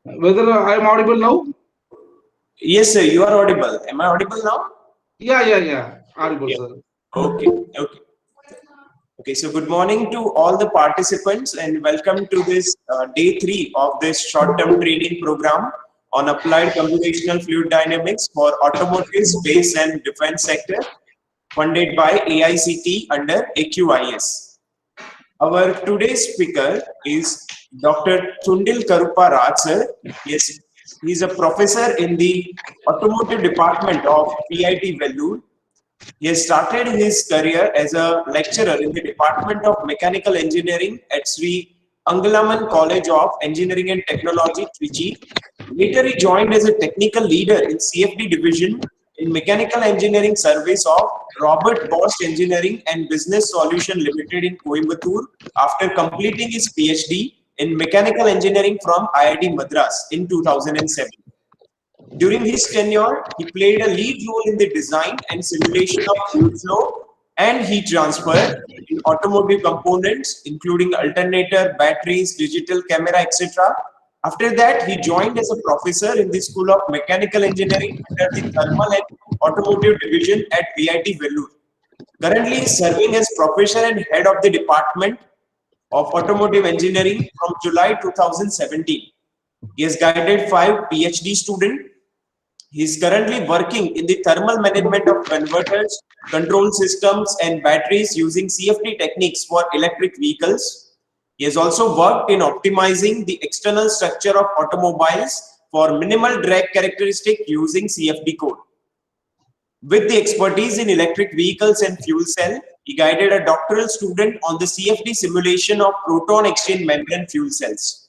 Whether I am audible now? Yes, sir, you are audible. Am I audible now? Yeah. Audible, Yeah. sir. Okay. Okay, so good morning to all the participants and welcome to this day 3 of this short-term training program on applied computational fluid dynamics for automotive, space and defense sector funded by AICT under AQIS. Our today's speaker is Dr. Thundil Karuppa Raj, sir. Yes, he's a professor in the automotive department of PIT Vellore. He has started his career as a lecturer in the Department of Mechanical Engineering at Sri Angalaman College of Engineering and Technology, Trichy. Later, he joined as a technical leader in CFD division in Mechanical Engineering Service of Robert Bosch Engineering and Business Solution Limited in Coimbatore after completing his PhD in Mechanical Engineering from IIT Madras in 2007. During his tenure, he played a lead role in the design and simulation of fuel flow and heat transfer in automotive components, including alternator, batteries, digital camera, etc. After that, he joined as a professor in the School of Mechanical Engineering under the Thermal and Automotive Division at VIT Vellore. Currently, he is serving as professor and head of the Department of Automotive Engineering from July 2017. He has guided 5 PhD students. He is currently working in the thermal management of converters, control systems, and batteries using CFD techniques for electric vehicles. He has also worked in optimizing the external structure of automobiles for minimal drag characteristic using CFD code. With the expertise in electric vehicles and fuel cell, he guided a doctoral student on the CFD simulation of proton exchange membrane fuel cells.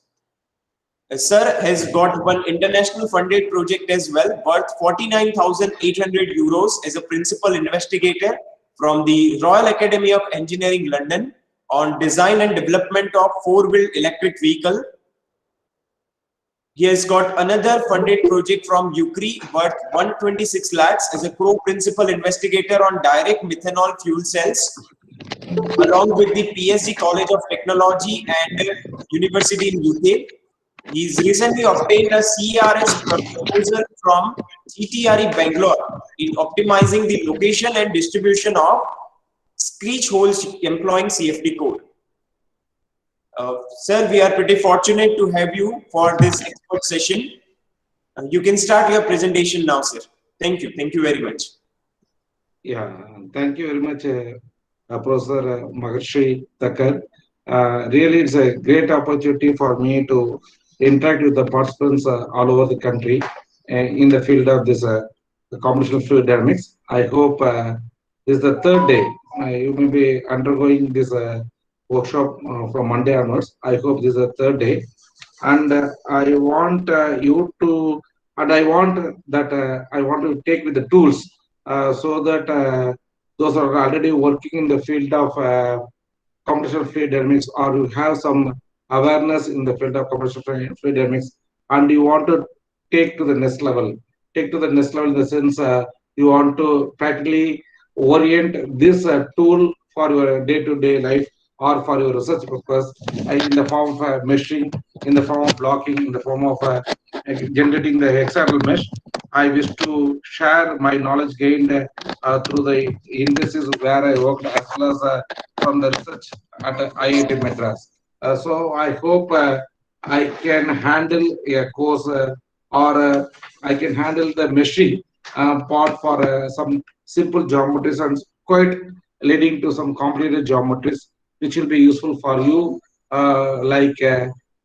Sir has got one international funded project as well, worth 49,800 euros as a principal investigator from the Royal Academy of Engineering London on design and development of four-wheeled electric vehicle. He has got another funded project from UCRI worth 126 lakhs as a co-principal investigator on direct methanol fuel cells, along with the PSG College of Technology and University in UK. He's recently obtained a CRS proposal from GTRE Bangalore in optimizing the location and distribution of screech holes employing CFD code. Sir, we are pretty fortunate to have you for this expert session. You can start your presentation now, sir. Thank you. Thank you very much. Yeah, thank you very much, Professor Maharshi Thakkar. Really, it's a great opportunity for me to interact with the participants all over the country in the field of this computational fluid dynamics. I hope this is the third day. You may be undergoing this workshop from Monday onwards. I hope this is the third day. And I want you to, and I want that I want to take with the tools so that those are already working in the field of computational fluid dynamics, or you have some awareness in the field of computational fluid dynamics, and you want to take to the next level. Take to the next level in the sense you want to practically orient this tool for your day-to-day life or for your research purpose in the form of meshing, in the form of blocking, in the form of generating the hexagonal mesh. I wish to share my knowledge gained through the indices where I worked, as well as from the research at IIT Madras. So I hope I can handle a course or I can handle the meshing part for some simple geometries and quite leading to some complicated geometries, which will be useful for you, like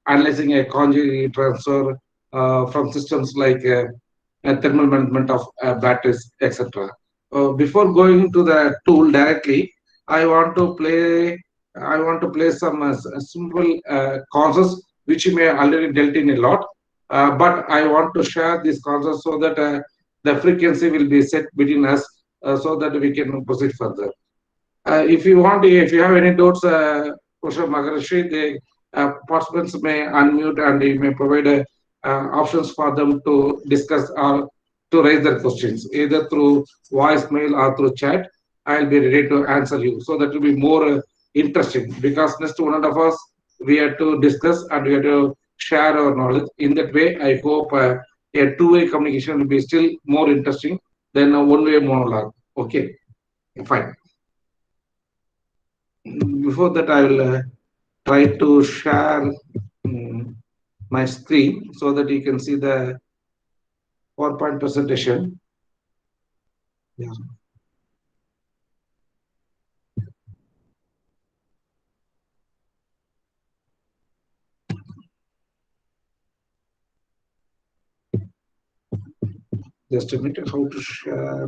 analyzing a conjugate transfer from systems like thermal management of batteries, etc. Before going to the tool directly, I want to play some simple concepts which you may already dealt in a lot, but I want to share these concepts so that the frequency will be set between us, so that we can proceed further. If you have any doubts, Professor Maharshi, the participants may unmute and you may provide options for them to discuss or to raise their questions, either through voicemail or through chat. I'll be ready to answer you. So that will be more interesting, because next one of us we have to discuss and we have to share our knowledge. In that way, I hope a two-way communication will be still more interesting than a one-way monologue. Okay, fine. Before that, I will try to share my screen so that you can see the PowerPoint presentation. Yeah. Just a minute, how to share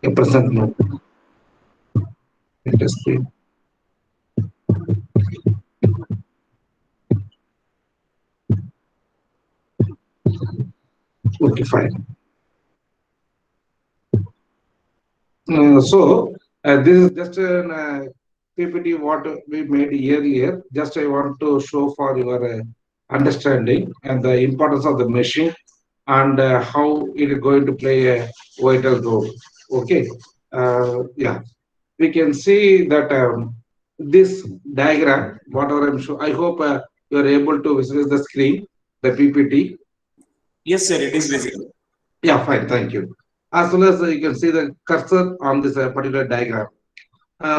a present mode. Let us see. Okay, fine. This is just an PPT what we made earlier. Just I want to show for your understanding and the importance of the machine and how it is going to play a vital role. Okay. Yeah, we can see that this diagram, whatever I'm sure, I hope you are able to visualize the screen, the PPT. Yes, sir, it is visible. Yeah, fine, thank you. As well as you can see the cursor on this particular diagram.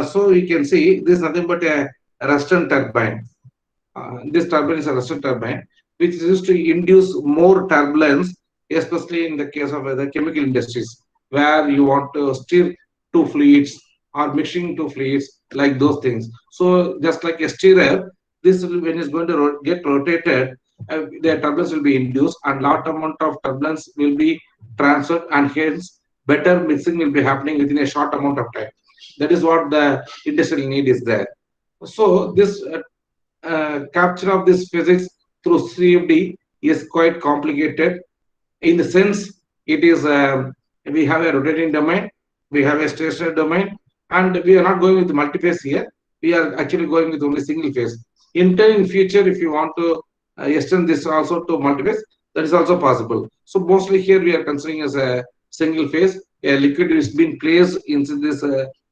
So you can see this is nothing but a Ruston turbine. This turbine is a Ruston turbine, which is used to induce more turbulence, especially in the case of the chemical industries, where you want to steer two fluids or mixing two fluids, like those things. So just like a stirrer, this will, when it's going to get rotated, the turbulence will be induced, and lot amount of turbulence will be transferred, and hence better mixing will be happening within a short amount of time. That is what the industrial need is there. So this capture of this physics through CFD is quite complicated. In the sense, it is we have a rotating domain, we have a stationary domain, and we are not going with multi-phase here. We are actually going with only single phase. In future, if you want to extend this also to multi-phase, that is also possible. So mostly here we are considering as a single phase. A liquid is being placed into this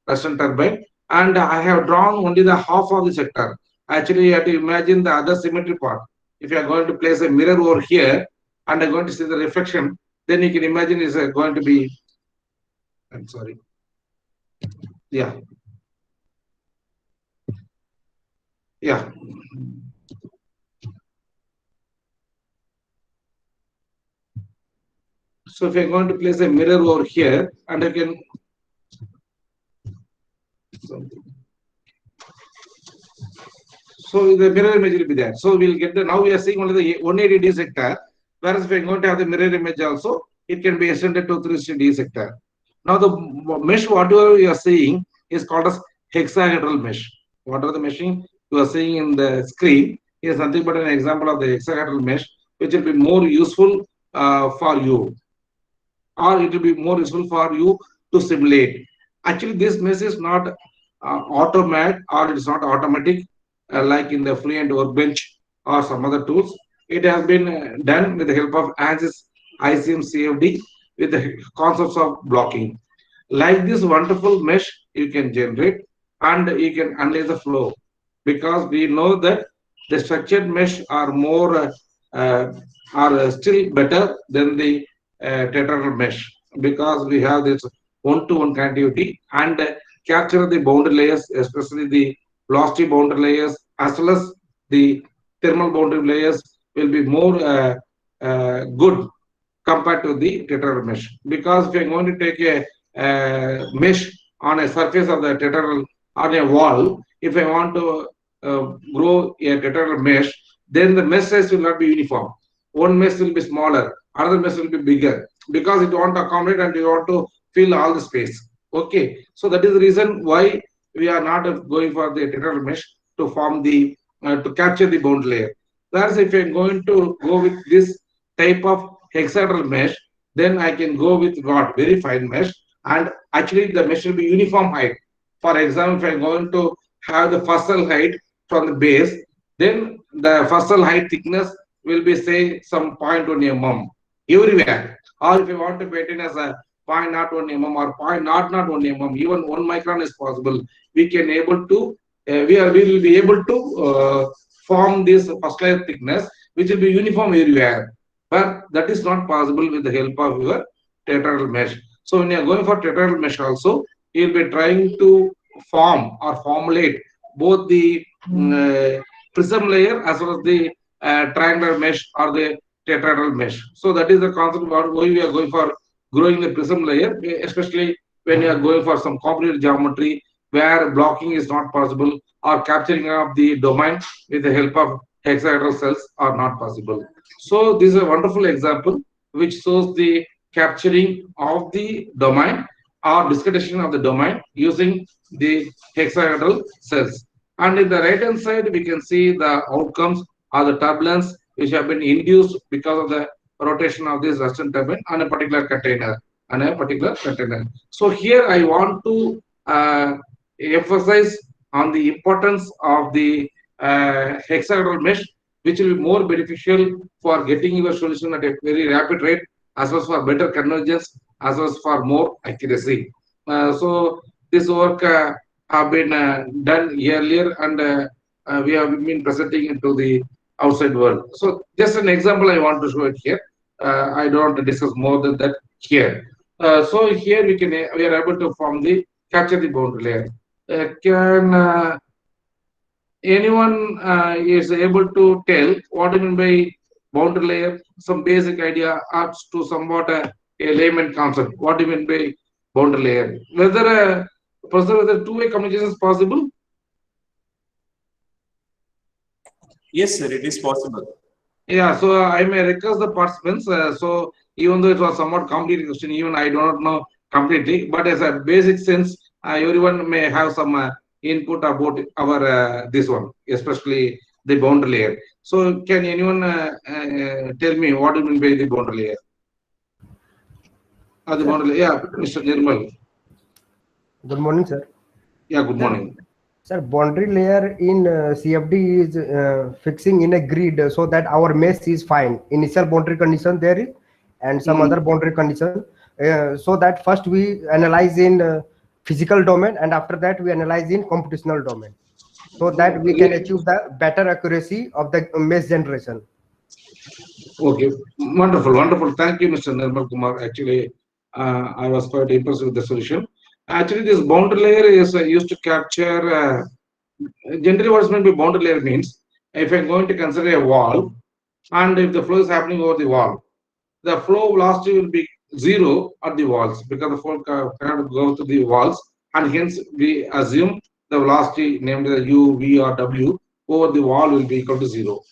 Russian turbine, and I have drawn only the half of the sector. Actually, you have to imagine the other symmetry part. If you are going to place a mirror over here and are going to see the reflection, then you can imagine is going to be, I'm sorry. Yeah. Yeah. So if you're going to place a mirror over here, and I can, so the mirror image will be there. So we'll get the, now we are seeing only the 180D sector, whereas if we're going to have the mirror image also, it can be extended to 360D sector. Now the mesh, whatever you are seeing, is called as hexahedral mesh. Whatever the meshing you are seeing in the screen is nothing but an example of the hexahedral mesh, which will be more useful for you, or it will be more useful for you to simulate. Actually, this mesh is not automatic, or it is not automatic like in the Fluent Workbench or some other tools. It has been done with the help of ANSYS ICM CFD with the concepts of blocking. Like this wonderful mesh you can generate, and you can analyze the flow, because we know that the structured mesh are more are still better than the tetrahedral mesh, because we have this one-to-one connectivity and capture the boundary layers, especially the velocity boundary layers as well as the thermal boundary layers will be more good compared to the tetrahedral mesh. Because if you're going to take a mesh on a surface of the tetrahedral on a wall, if I want to grow a tetrahedral mesh, then the mesh size will not be uniform. One mesh will be smaller, another mesh will be bigger, because it want to accommodate and you want to fill all the space. Okay, so that is the reason why we are not going for the tetrahedral mesh to form the to capture the boundary layer. Whereas if I'm going to go with this type of hexagonal mesh, then I can go with what, very fine mesh, and actually the mesh will be uniform height. For example, if I'm going to have the fussel height from the base, then the fussel height thickness will be say some 0.1 mm everywhere. Or if you want to maintain as a 0.01 mm or 0.001 mm, even 1 micron is possible. We can able to, we will be able to form this first layer thickness, which will be uniform everywhere. But that is not possible with the help of your tetrahedral mesh. So when you are going for tetrahedral mesh also, you will be trying to form or formulate both the prism layer as well as the triangular mesh or the tetrahedral mesh. So that is the concept about why we are going for growing the prism layer, especially when you are going for some complicated geometry where blocking is not possible or capturing of the domain with the help of hexahedral cells are not possible. So this is a wonderful example which shows the capturing of the domain or discretization of the domain using the hexahedral cells. And in the right hand side, we can see the outcomes or the turbulence which have been induced because of the rotation of this Russian turbine on a particular container. So here I want to emphasize on the importance of the hexagonal mesh, which will be more beneficial for getting your solution at a very rapid rate, as well as for better convergence, as well as for more accuracy. So this work have been done earlier, and we have been presenting it to the outside world. So just an example I want to show it here. I don't want to discuss more than that here. So here we are able to form the capture the boundary layer. Can anyone is able to tell what do you mean by boundary layer? Some basic idea adds to somewhat a layman concept. What do you mean by boundary layer? Whether two-way communication is possible? Yes, sir, it is possible. Yeah, so I may request the participants. So even though it was somewhat complicated question, even I do not know completely, but as a basic sense, everyone may have some input about our this one, especially the boundary layer. So can anyone tell me what do you mean by the boundary layer? The boundary layer, yeah, Mr. Nirmal. Good morning, sir. Yeah, good morning. Sir, boundary layer in CFD is fixing in a grid so that our mesh is fine. Initial boundary condition there is, and some other boundary condition. So that first we analyze in physical domain, and after that we analyze in computational domain, so that we can achieve the better accuracy of the mesh generation. Okay, wonderful, wonderful. Thank you, Mr. Nirmal Kumar. Actually, I was quite impressed with the solution. Actually, this boundary layer is used to capture. Generally, what's meant by boundary layer means if I'm going to consider a wall, and if the flow is happening over the wall, the flow velocity will be zero at the walls because the flow cannot go to the walls, and hence we assume the velocity, namely the u, v, or w, over the wall will be equal to zero.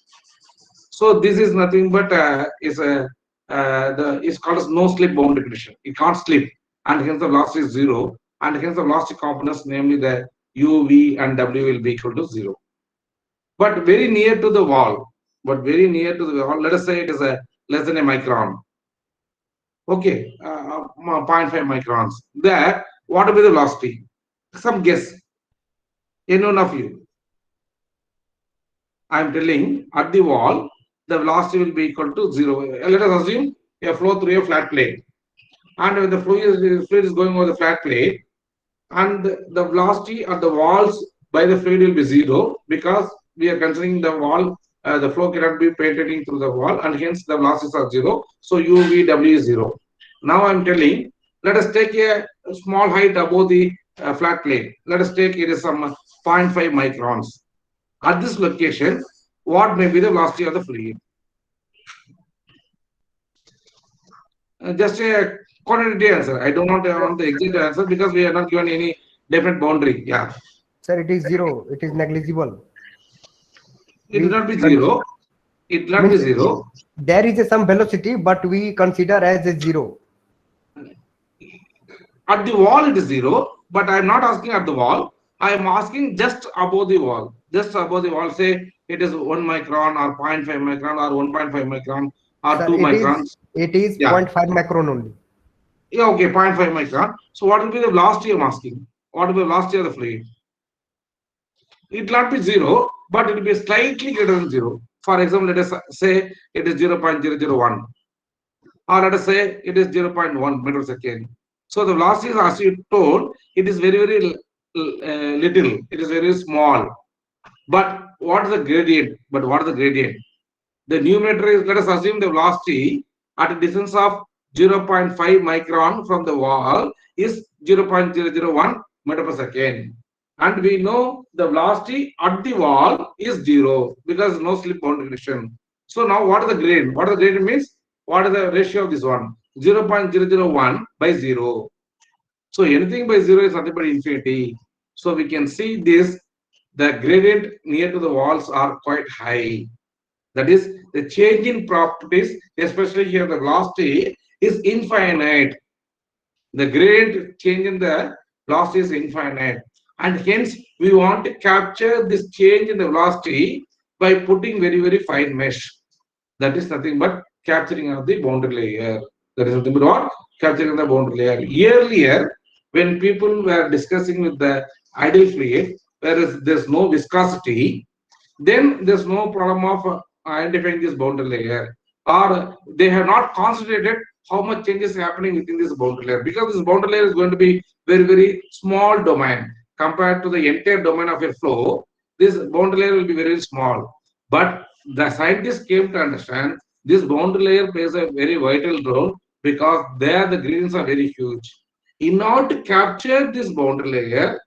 So this is nothing but it's called as no slip boundary condition. It can't slip, and hence the velocity is zero, and hence the velocity components, namely the u, v, and w, will be equal to zero. But very near to the wall, let us say it is a less than a micron. Okay, 0.5 microns. There, what will be the velocity? Some guess. Any one of you? I am telling at the wall, the velocity will be equal to zero. Let us assume a flow through a flat plate, and when the fluid is going over the flat plate, and the velocity at the walls by the fluid will be zero, because we are considering the wall, the flow cannot be penetrating through the wall, and hence the velocities are zero. So u, v, w is zero. Now I am telling, let us take a small height above the flat plate. Let us take it is some 0.5 microns. At this location, what may be the velocity of the fluid? Just a quantitative answer. I do not want the exact answer because we are not given any definite boundary. Yeah. Sir, it is zero. It is negligible. It will not be zero. It will not be zero. There is some velocity, but we consider as a zero. At the wall, it is zero, but I am not asking at the wall. I am asking just above the wall. Just above the wall, say it is 1 micron or 0.5 micron or 1.5 micron or Sir, 2 microns. It is 0.5 micron only. Yeah, okay, 0.5 micron. So what will be the velocity I am asking? What will be the velocity of the fluid? It will not be zero, but it will be slightly greater than zero. For example, let us say it is 0.001, or let us say it is 0.1 meter second, So the velocity is, as you told, it is very, very little. It is very small. But what is the gradient? But what is the gradient? The numerator is, let us assume the velocity at a distance of 0.5 micron from the wall is 0.001 meter per second. And we know the velocity at the wall is 0 because no slip boundary condition. So now what is the gradient? What is the gradient means? What is the ratio of this one? 0.001 by 0. So anything by 0 is nothing but infinity. So we can see this, the gradient near to the walls are quite high. That is, the change in properties, especially here the velocity, is infinite. The gradient change in the velocity is infinite. And hence, we want to capture this change in the velocity by putting very, very fine mesh. That is nothing but capturing of the boundary layer. That is nothing but what? Capturing the boundary layer. Earlier, when people were discussing with the ideal fluid, whereas there's no viscosity, then there's no problem of identifying this boundary layer, or they have not concentrated how much change is happening within this boundary layer, because this boundary layer is going to be very, very small domain compared to the entire domain of a flow. This boundary layer will be very small, but the scientists came to understand this boundary layer plays a very vital role because there the gradients are very huge. In order to capture this boundary layer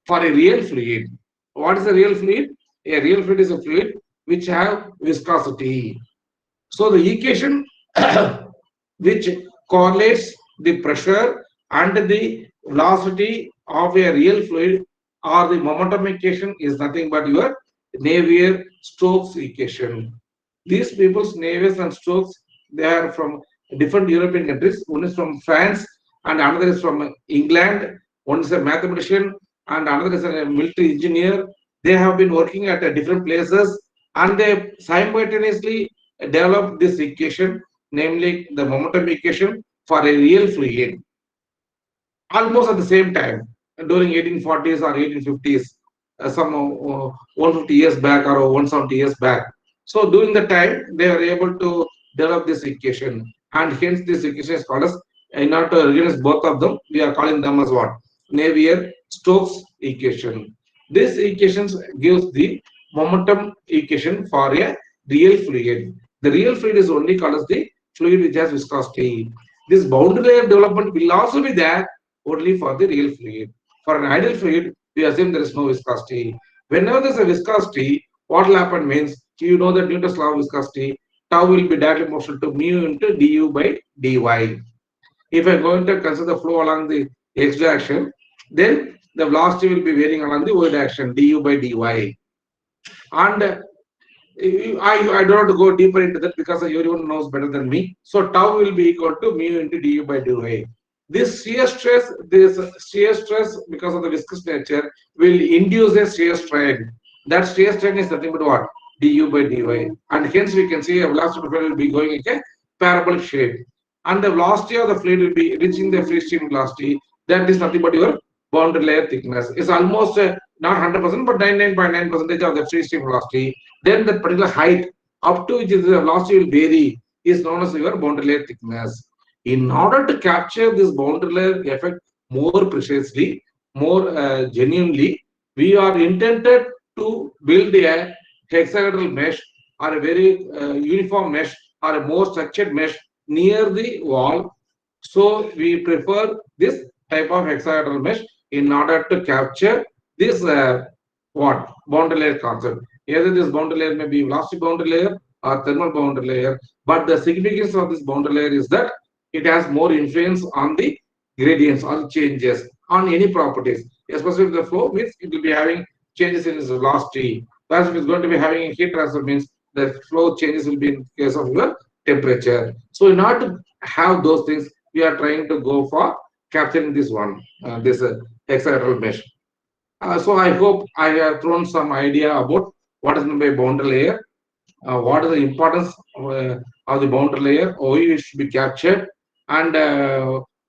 for a real fluid, what is a real fluid? A real fluid is a fluid which have viscosity. So the equation which correlates the pressure and the velocity of a real fluid or the momentum equation is nothing but your Navier-Stokes equation. These people's Navier and Stokes, they are from different European countries. One is from France and another is from England. One is a mathematician and another is a military engineer. They have been working at different places and they simultaneously developed this equation, namely the momentum equation for a real fluid, almost at the same time during 1840s or 1850s, some 150 years back or 170 years back. So during the time they were able to develop this equation, and hence this equation is called as, in order to realize both of them, we are calling them as what? Navier-Stokes equation. This equation gives the momentum equation for a real fluid. The real fluid is only called as the fluid which has viscosity. This boundary layer development will also be there only for the real fluid. For an ideal fluid, we assume there is no viscosity. Whenever there is a viscosity, what will happen means, you know that Newton's law of viscosity, tau will be directly proportional to mu into du by dy. If I'm going to consider the flow along the x direction, then the velocity will be varying along the y direction, du by dy. And I don't want to go deeper into that because everyone knows better than me. So tau will be equal to mu into du by dy. This shear stress, because of the viscous nature, will induce a shear strain. That shear strain is nothing but what? Du by dy. And hence we can see a velocity profile will be going in a parabolic shape. And the velocity of the fluid will be reaching the free stream velocity. That is nothing but your boundary layer thickness. It's almost not 100%, but 99.9% of the free stream velocity. Then the particular height up to which the velocity will vary is known as your boundary layer thickness. In order to capture this boundary layer effect more precisely, more genuinely, we are intended to build a hexagonal mesh or a very uniform mesh or a more structured mesh near the wall. So we prefer this type of hexagonal mesh in order to capture this boundary layer concept. Either this boundary layer may be velocity boundary layer or thermal boundary layer, but the significance of this boundary layer is that it has more influence on the gradients or changes on any properties, especially if the flow means it will be having changes in its velocity. Whereas if it's going to be having a heat transfer means the flow changes will be in case of your temperature. So in order to have those things, we are trying to go for capturing this one, this hexagonal mesh. So I hope I have thrown some idea about what is meant by boundary layer, what is the importance of the boundary layer, why it should be captured, and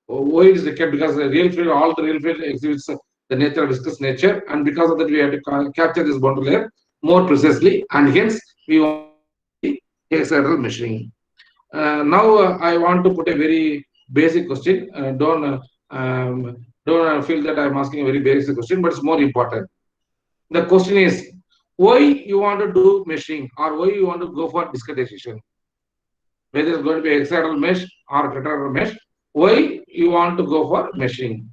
why it is required, because the real field, all the real field exhibits the nature of viscous nature, and because of that we have to capture this boundary layer more precisely, and hence we want the hexagonal measuring. Now I want to put a very basic question. Don't Don't feel that I'm asking a very basic question, but it's more important. The question is, why you want to do meshing or why you want to go for discretization? Whether it's going to be hexagonal mesh or tetrahedral mesh, why you want to go for meshing?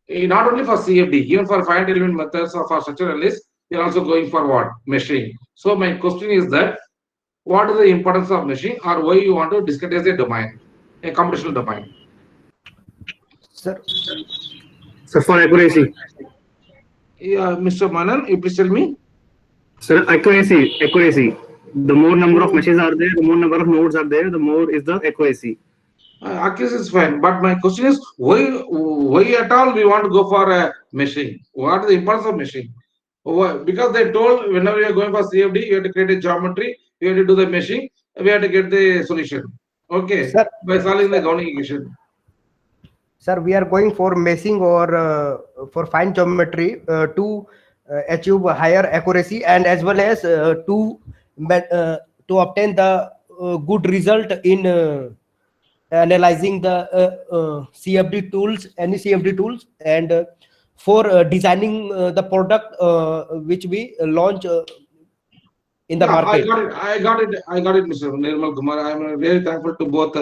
Not only for CFD, even for finite element methods or for structural analysis, you're also going for what? Meshing. So my question is that what is the importance of meshing or why you want to discretize a domain, a computational domain? Sir, So for accuracy, Yeah, Mr. Manan, you please tell me. so accuracy. The more number of meshes are there, the more number of nodes are there, the more is the accuracy. Accuracy is fine, but my question is why at all we want to go for a meshing? What is the importance of meshing? Why? Because they told whenever you are going for CFD, you have to create a geometry, you have to do the meshing, we have to get the solution. Okay, sir, by solving the Gaussian equation. sir, we are going for meshing or for fine geometry to achieve higher accuracy and as well as to obtain the good result in analyzing the CFD tools, any CFD tools, and for designing the product which we launch in the Yeah, I market. got it. I got it, Mr. Nirmal Kumar. I'm very thankful to both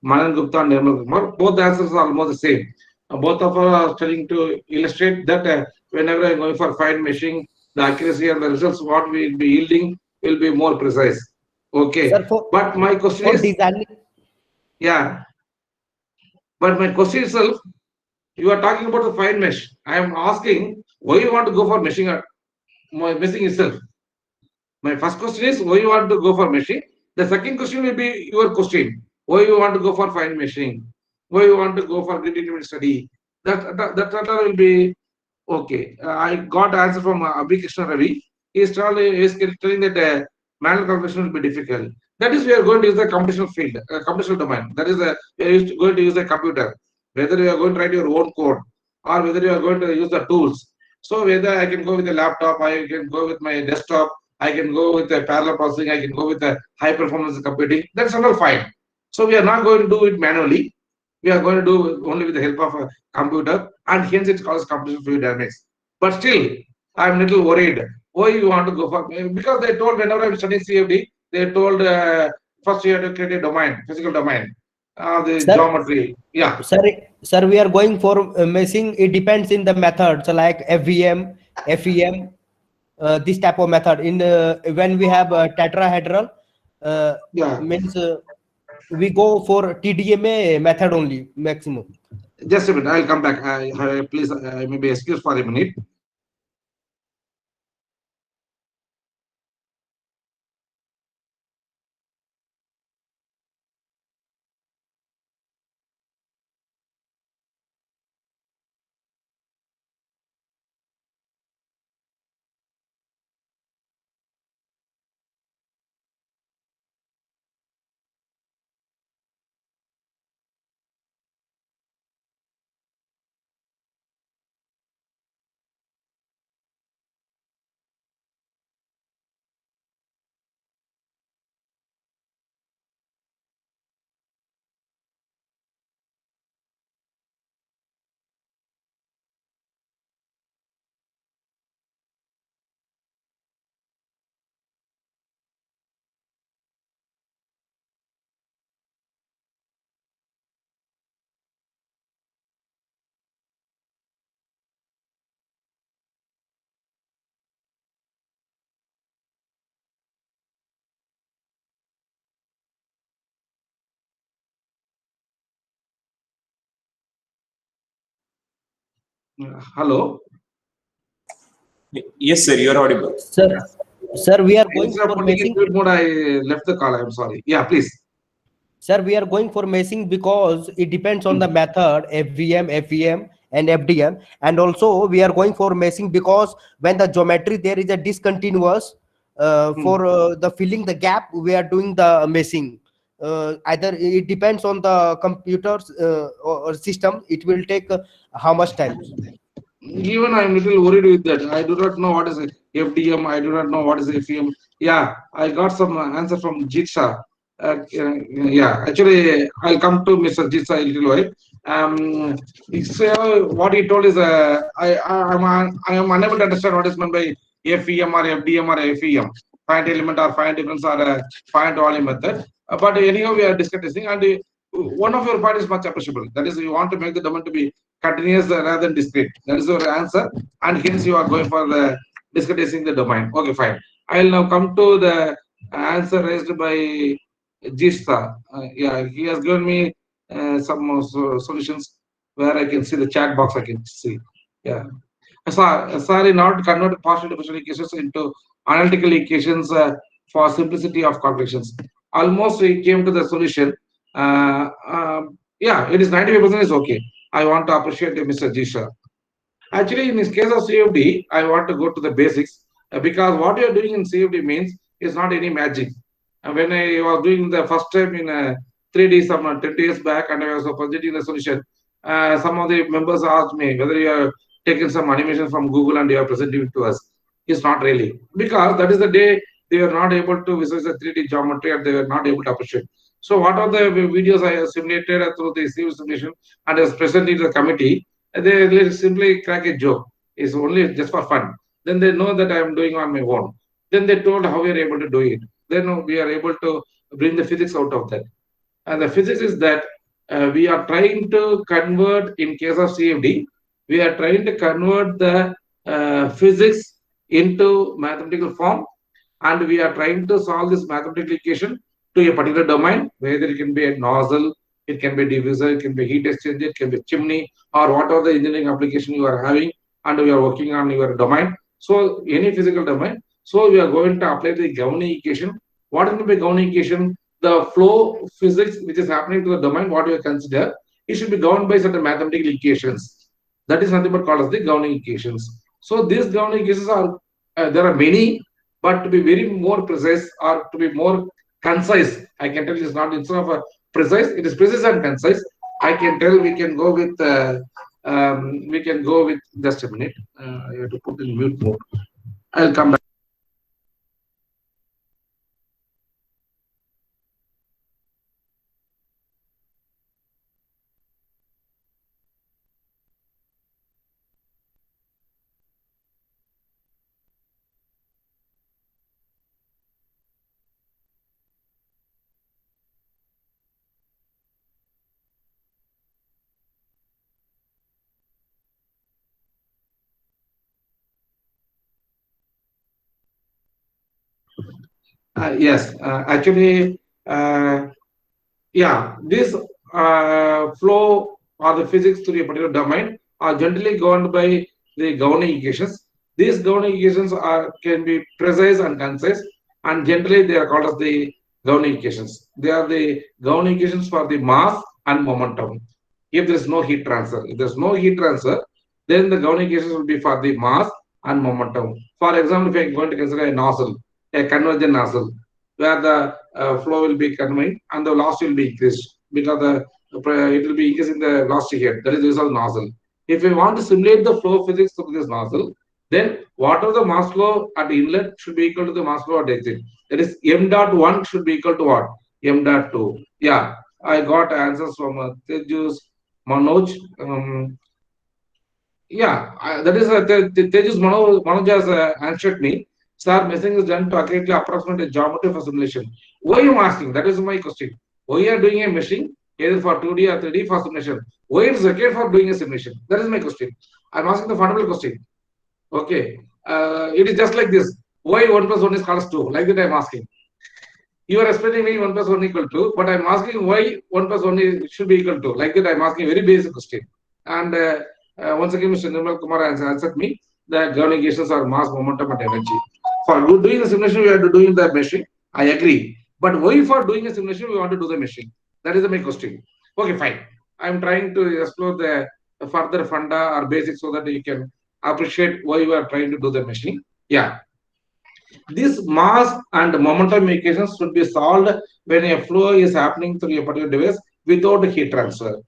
Manan Gupta and Nirmal Kumar. Both the answers are almost the same. Both of us are trying to illustrate that whenever I'm going for fine meshing, the accuracy and the results what we will be yielding will be more precise. Okay. Sir, for But my question for is, designing, yeah, but my question itself, you are talking about the fine mesh. I am asking why you want to go for meshing, meshing itself. My first question is why you want to go for meshing. The second question will be your question. Why you want to go for fine meshing? Why you want to go for grid independent study? That will be okay. I got answer from Abhi Krishna Ravi. He is telling that manual calculation will be difficult. That is, we are going to use the computational field, computational domain. That is, we are going to use a computer. Whether you are going to write your own code or whether you are going to use the tools. So whether I can go with a laptop, I can go with my desktop, I can go with a parallel processing, I can go with a high performance computing. That's all fine. So we are not going to do it manually. We are going to do only with the help of a computer, and hence it calls computational fluid dynamics. But still, I'm a little worried. Why you want to go for? Because they told whenever I'm studying CFD, they told first you have to create a domain, physical domain, the sir, geometry. Yeah, sir, sir, we are going for meshing. It depends in the methods like FVM, FEM, this type of method. In when we have tetrahedral, yeah. means we go for TDMA method only maximum. Just a minute. I'll come back. Please, maybe excuse for a minute. Hello. Yes, sir, you're audible. Sir, we are going Instead of for putting in meshing. mute mode, I left the call. I'm sorry. Yeah, please. Sir, we are going for meshing because it depends on the method FVM, FEM, and FDM. And also we are going for meshing because when the geometry there is a discontinuous for the filling the gap, we are doing the meshing. Either it depends on the computers or system. It will take how much time? Even I'm little worried with that. I do not know what is FDM. I do not know what is FEM. Yeah, I got some answer from Jit Shah. Yeah, actually, I'll come to Mr. Jitsa a little while. What he told is, I am unable to understand what is meant by FEM or FDM or FEM, finite element or finite difference or finite volume method. But anyhow, we are discussing, and one of your point is much appreciable. That is, you want to make the domain to be continuous rather than discrete. That is your answer, and hence you are going for the discussing the domain. Okay, fine. I will now come to the answer raised by Jista. Yeah, he has given me some solutions where I can see the chat box. I can see. Yeah. Sorry, not convert partial differential equations into analytical equations for simplicity of calculations. Almost we came to the solution. Yeah, it is 95% is okay. I want to appreciate Mr. Jisha. Actually, in this case of CFD, I want to go to the basics because what you are doing in CFD means is not any magic. When I was doing the first time in 3D some 20 years back and I was presenting the solution, some of the members asked me whether you have taken some animation from Google and you are presenting it to us. It's not really, because that is the day they were not able to visualize the 3D geometry and they were not able to appreciate. So what are the videos I have simulated through the CV simulation and has presented to the committee, they simply crack a joke. It's only just for fun. Then they know that I am doing on my own. Then they told how we are able to do it. Then we are able to bring the physics out of that. And the physics is that we are trying to convert, in case of CFD, we are trying to convert the physics into mathematical form, and we are trying to solve this mathematical equation to a particular domain, whether it can be a nozzle, it can be a diffuser, it can be a heat exchanger, it can be a chimney, or whatever the engineering application you are having, and we are working on your domain. So any physical domain. So we are going to apply the governing equation. What is the governing equation? The flow physics which is happening to the domain, what we consider, it should be governed by certain mathematical equations. That is nothing but called as the governing equations. So these governing equations are, there are many, but to be very more precise or to be more concise, I can tell it's not instead of a precise, it is precise and concise. I can tell we can go with just a minute. I have to put in mute mode. I'll come back. Yes, actually, yeah, this flow or the physics to a particular domain are generally governed by the governing equations. These governing equations can be precise and concise, and generally they are called as the governing equations. They are the governing equations for the mass and momentum. If there is no heat transfer, if there is no heat transfer, then the governing equations will be for the mass and momentum. For example, if I am going to consider a nozzle, a convergent nozzle, where the flow will be conveyed and the velocity will be increased because it will be increasing the velocity here. That is the result nozzle. If we want to simulate the flow physics of this nozzle, then whatever the mass flow at inlet should be equal to the mass flow at exit. That is m dot 1 should be equal to what? M dot 2. Yeah, I got answers from Tejus, Manoj. Yeah, that is Tejus Manoj has answered me. Sir, messing is done to accurately approximate a geometry for simulation. Why you asking? That is my question. Why you are doing a meshing either for 2D or 3D for simulation? Why it is required for doing a simulation? That is my question. I am asking the fundamental question. Okay. It is just like this. Why 1 plus 1 is called as 2? Like that I am asking. You are explaining me 1 plus 1 equal to, but I am asking why 1 plus 1 should be equal to. Like that I am asking a very basic question. And once again, Mr. Nirmal Kumar has answered me. The governing equations are mass, momentum, and energy. For doing the simulation, we have to do the meshing. I agree. But why for doing a simulation, we want to do the meshing? That is my question. Okay, fine. I am trying to explore the further funda or basics so that you can appreciate why you are trying to do the meshing. Yeah. This mass and momentum equations should be solved when a flow is happening through a particular device without heat transfer.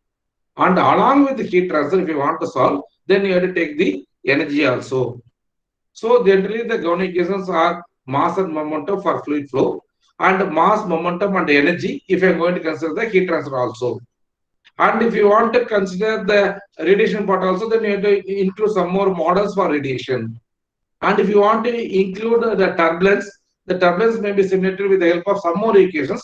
And along with the heat transfer, if you want to solve, then you have to take the energy also. So generally, the governing equations are mass and momentum for fluid flow. and mass, momentum, and energy, if I'm going to consider the heat transfer also. And if you want to consider the radiation part also, then you have to include some more models for radiation. And if you want to include the turbulence may be simulated with the help of some more equations.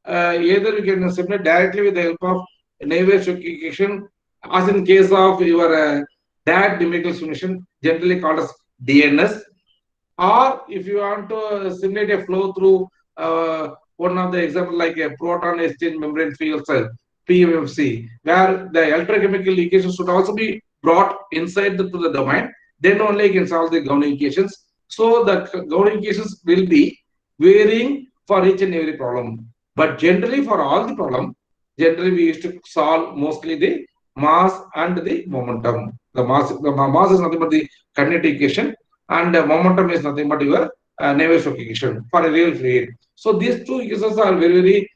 Either you can simulate directly with the help of Navier-Stokes equation, as in case of your direct numerical simulation, generally called as DNS. Or if you want to simulate a flow through one of the example like a proton exchange membrane field cell, PMFC, where the electrochemical equations should also be brought inside to the domain, then only you can solve the Gaussian equations. So the Gaussian equations will be varying for each and every problem. But generally for all the problem, generally we used to solve mostly the mass and the momentum. The mass is nothing but the kinetic equation, and momentum is nothing but your Navier-Stokes equation for a real fluid. So these two equations are very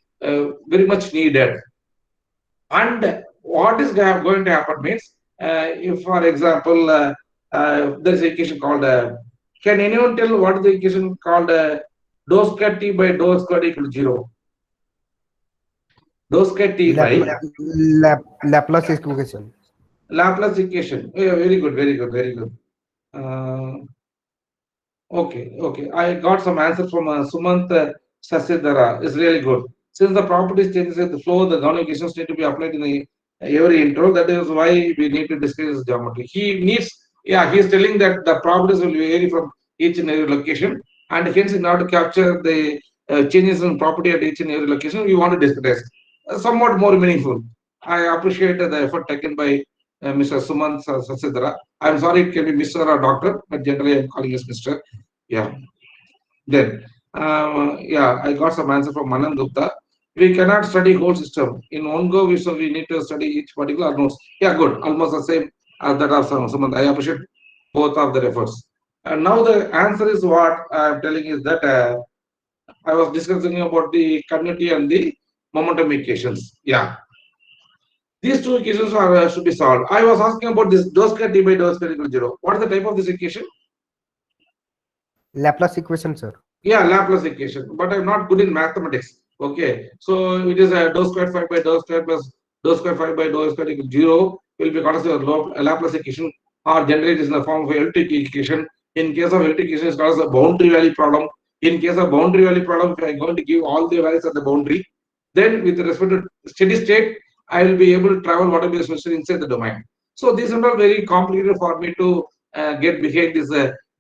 much needed. And what is going to happen means, if for example, there is an equation called, can anyone tell what is the equation called dou square T by dou square equal to 0? Dou square T by Laplace equation. Laplace equation. Yeah, very good, very good, very good. Okay. I got some answer from Sumant Sasidhara. It's really good. Since the properties changes in the flow, the Gaussian equations need to be applied in the every intro. That is why we need to discuss this geometry. He's telling that the properties will vary from each and every location, and hence in order to capture the changes in property at each and every location, we want to discuss somewhat more meaningful. I appreciate the effort taken by Mr. Sumant Sasidhara. I'm sorry, it can be Mr. or Doctor, but generally I'm calling as Mr. Yeah. Then, I got some answer from Manan Gupta. We cannot study whole system in one go. So we need to study each particular nodes. Yeah, good. Almost the same as that of Sumant. I appreciate both of the efforts. And now the answer is what I'm telling is that I was discussing about the continuity and the momentum equations. Yeah. These two equations are should be solved. I was asking about this dou square T by dou square equal to 0. What is the type of this equation? Laplace equation, sir. Yeah, Laplace equation. But I'm not good in mathematics. Okay. So it is a dou square 5 by dou square plus dou square 5 by dou square equal to 0 will be called as a Laplace equation, or generally it is in the form of a elliptic equation. In case of elliptic equation, it's called as a boundary value problem. In case of boundary value problem, if I'm going to give all the values at the boundary, then with respect to steady state, I will be able to travel whatever is necessary inside the domain. So these are not very complicated for me to get behind this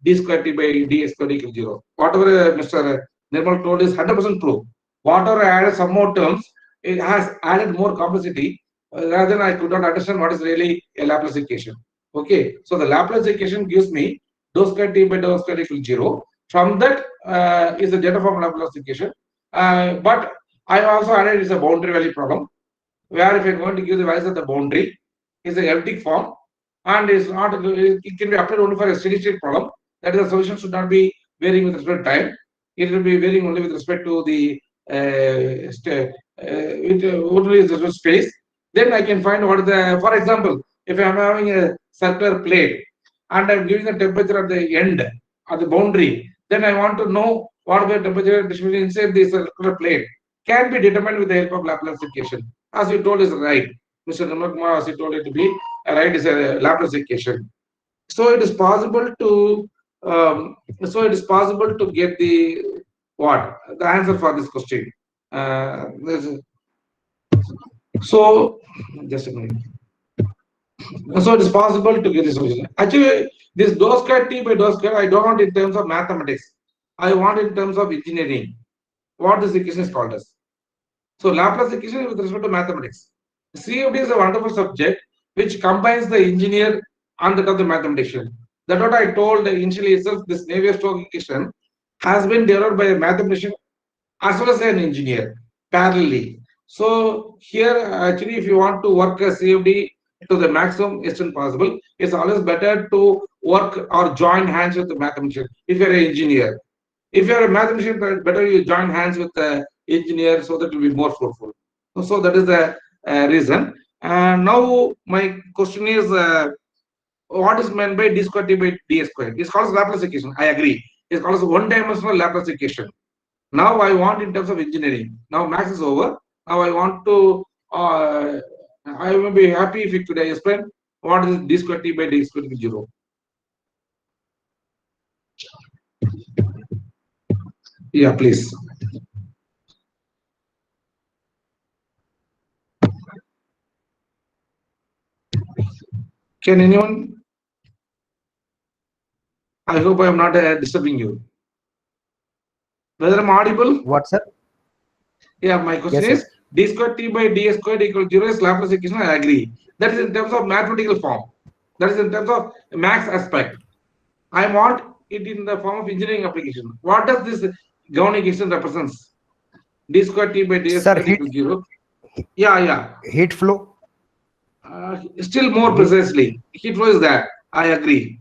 d square T by d square equal to 0. Whatever Mr. Nirmal told is 100% true. Whatever I added some more terms, it has added more complexity. Rather than I could not understand what is really a Laplace equation. Okay, so the Laplace equation gives me dou square T by dou square equal to 0. From that is the general form Laplace equation. But I also added is a boundary value problem, where if I'm going to give the values at the boundary, is an elliptic form, and is not, it can be applied only for a steady state problem. That is, the solution should not be varying with respect to time. It will be varying only with respect to the only with respect to space. Then I can find what is the, for example, if I'm having a circular plate and I'm giving the temperature at the end, at the boundary, then I want to know what the temperature distribution inside the circular plate can be determined with the help of Laplace equation. As you told is right. Mr. Namak, as you told it to be, right is a Laplace equation. So it is possible to get the answer for this question. So just a minute. So it is possible to get this solution. Actually, this dou square T by dou square, I don't want in terms of mathematics. I want in terms of engineering. What this equation is called as. So Laplace equation with respect to mathematics. CFD is a wonderful subject which combines the engineer and that of the mathematician. That's what I told initially itself. This Navier-Stokes equation has been developed by a mathematician as well as an engineer parallelly. So here, actually, if you want to work a CFD to the maximum extent possible, it's always better to work or join hands with the mathematician if you're an engineer. If you're a mathematician, better you join hands with the engineer so that it will be more fruitful. So that is the reason. And now my question is, what is meant by d square T by d square? It's called Laplace equation. I agree. It's called one-dimensional Laplace equation. Now I want in terms of engineering. Now maths is over. Now I want to, I will be happy if you could explain what is d square t by d square equal 0. Yeah, please. Can anyone? I hope I am not disturbing you. Whether I'm audible? What, sir? Yeah, my question Yes, is sir. d square t by d squared equal 0 is Laplace equation. I agree. That is in terms of mathematical form. That is in terms of max aspect. I want it in the form of engineering application. What does this governing equation represents? D square t by d Sir, squared equal 0. Yeah, yeah. heat flow. Still more Heat. precisely, heat flow is that. I agree.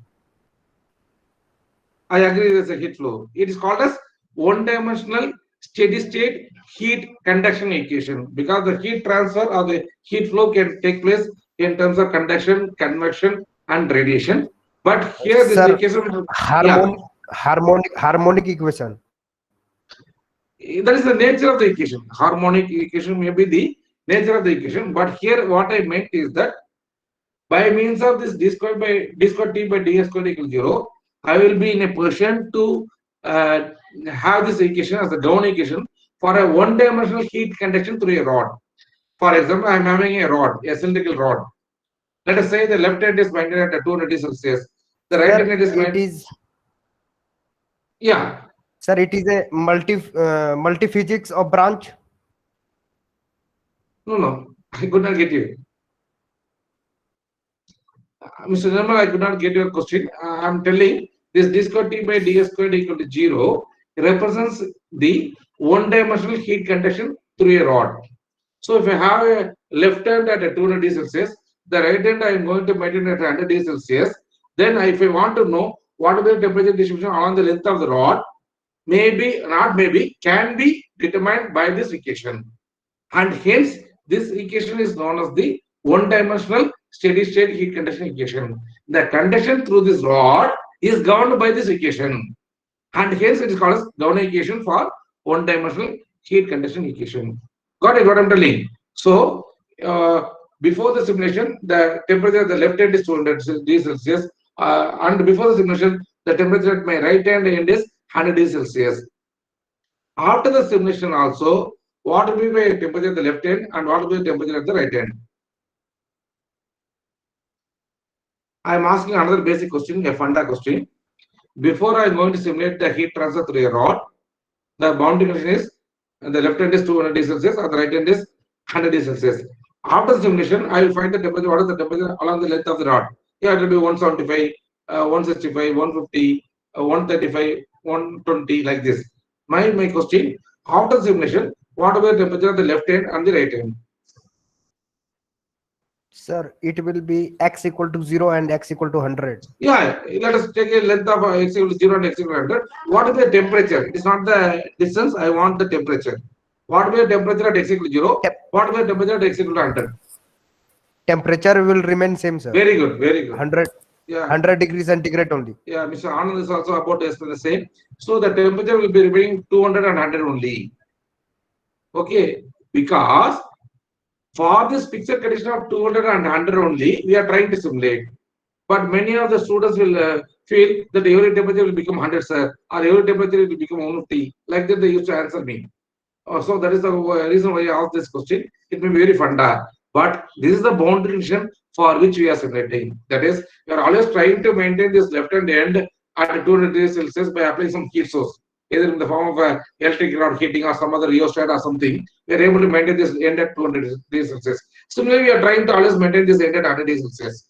I agree there's a heat flow. It is called as one-dimensional steady-state heat conduction equation because the heat transfer or the heat flow can take place in terms of conduction, convection, and radiation. But here this Sir, equation, yeah, harmonic equation. that is the nature of the equation. Harmonic equation may be the nature of the equation, but here what I meant is that by means of this d squared t by d squared equals 0, I will be in a position to have this equation as the ground equation for a one-dimensional heat conduction through a rod. For example, I am having a rod, a cylindrical rod. Let us say the left hand is maintained at 200 degrees Celsius. The right hand is maintained. Yeah. Sir, it is a multi physics of branch. No, I could not get you. Mr. Nirmal, I could not get your question. I am telling this d squared t by d squared equal to 0 represents the one-dimensional heat conduction through a rod. So if I have a left hand at a 200 degrees Celsius, the right hand I am going to maintain at 100 degrees Celsius. Then if I want to know what is the temperature distribution along the length of the rod, maybe, not maybe, can be determined by this equation. And hence, this equation is known as the one-dimensional steady-state heat conduction equation. The conduction through this rod is governed by this equation. And hence, it is called as governing equation for one-dimensional heat conduction equation. Got it? What I'm telling. So, before the simulation, the temperature at the left hand is 200 degrees Celsius, and before the simulation, the temperature at my right hand end is 100 degrees Celsius. After the simulation, also, what will be the temperature at the left hand and what will be the temperature at the right hand? I am asking another basic question, a funda question. Before I am going to simulate the heat transfer through a rod, the boundary condition is the left hand is 200 degrees Celsius and the right hand is 100 degrees Celsius. After the simulation, I will find the temperature. What is the temperature along the length of the rod? Yeah, it will be 175, 165, 150, 135, 120, like this. My question, after the simulation, what will be the temperature of the left hand and the right hand? Sir, it will be x equal to 0 and x equal to 100. Yeah, let us take a length of x equal to 0 and x equal to 100. What is the temperature? It is not the distance, I want the temperature. What will be the temperature at x equal to 0? What will be the temperature at x equal to 100? Temperature will remain same, sir. Very good, very good. 100. Yeah. 100 degrees centigrade only. Yeah, Mr. Anand is also about to explain the same. So the temperature will be remaining 200 and 100 only. Okay, because for this picture condition of 200 and 100 only, we are trying to simulate. But many of the students will feel that every temperature will become 100, sir, or every temperature will become 150. Like that, they used to answer me. So that is the reason why I asked this question. It may be very funda, but this is the boundary condition for which we are simulating. That is, we are always trying to maintain this left-hand end at 200 degrees Celsius by applying some heat source, either in the form of electric rod heating or some other rheostat or something. We are able to maintain this end at 200 degrees Celsius. Similarly, we are trying to always maintain this end at 100 degrees Celsius.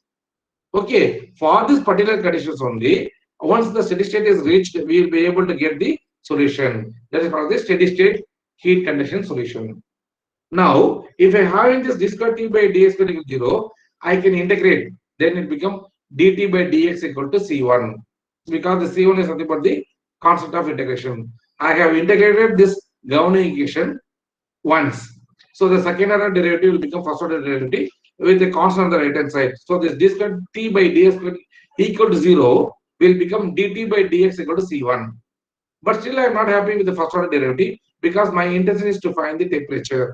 Okay, for this particular conditions only, once the steady state is reached, we will be able to get the solution. That is called the steady state heat conduction solution. Now, if I have this d square t by dx equal to 0, I can integrate. Then it becomes dt by dx equal to c1. Because the c1 is nothing but the constant of integration. I have integrated this governing equation once. So the second order derivative will become first order derivative with a constant on the right hand side. So this d square t by dx equal to 0 will become dt by dx equal to c1. but still I'm not happy with the first order derivative because my intention is to find the temperature.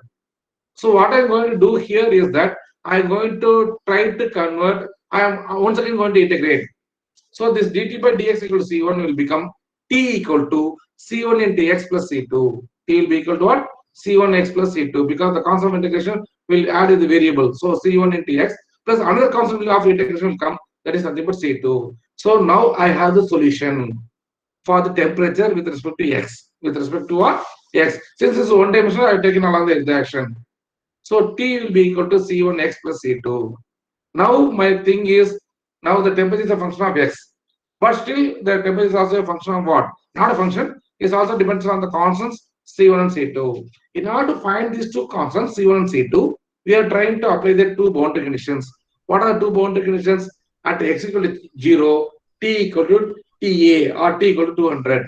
So what I'm going to do here is that I'm going to try to convert. I am once again going to integrate. So this dt by dx equal to c1 will become t equal to c1 into x plus c2. T will be equal to what? C1 x plus c2, because the constant of integration will add the variable. So c1 into x plus another constant of integration will come, that is nothing but c2. So now I have the solution for the temperature with respect to x. With respect to what? X. Since this is one dimensional, I have taken along the direction. So T will be equal to C1 x plus C2. Now my thing is, now the temperature is a function of x, but still the temperature is also a function of what? Not a function. It also depends on the constants C1 and C2. In order to find these two constants C1 and C2, we are trying to apply the two boundary conditions. What are the two boundary conditions? At x equal to 0, T equal to TA or T equal to 200.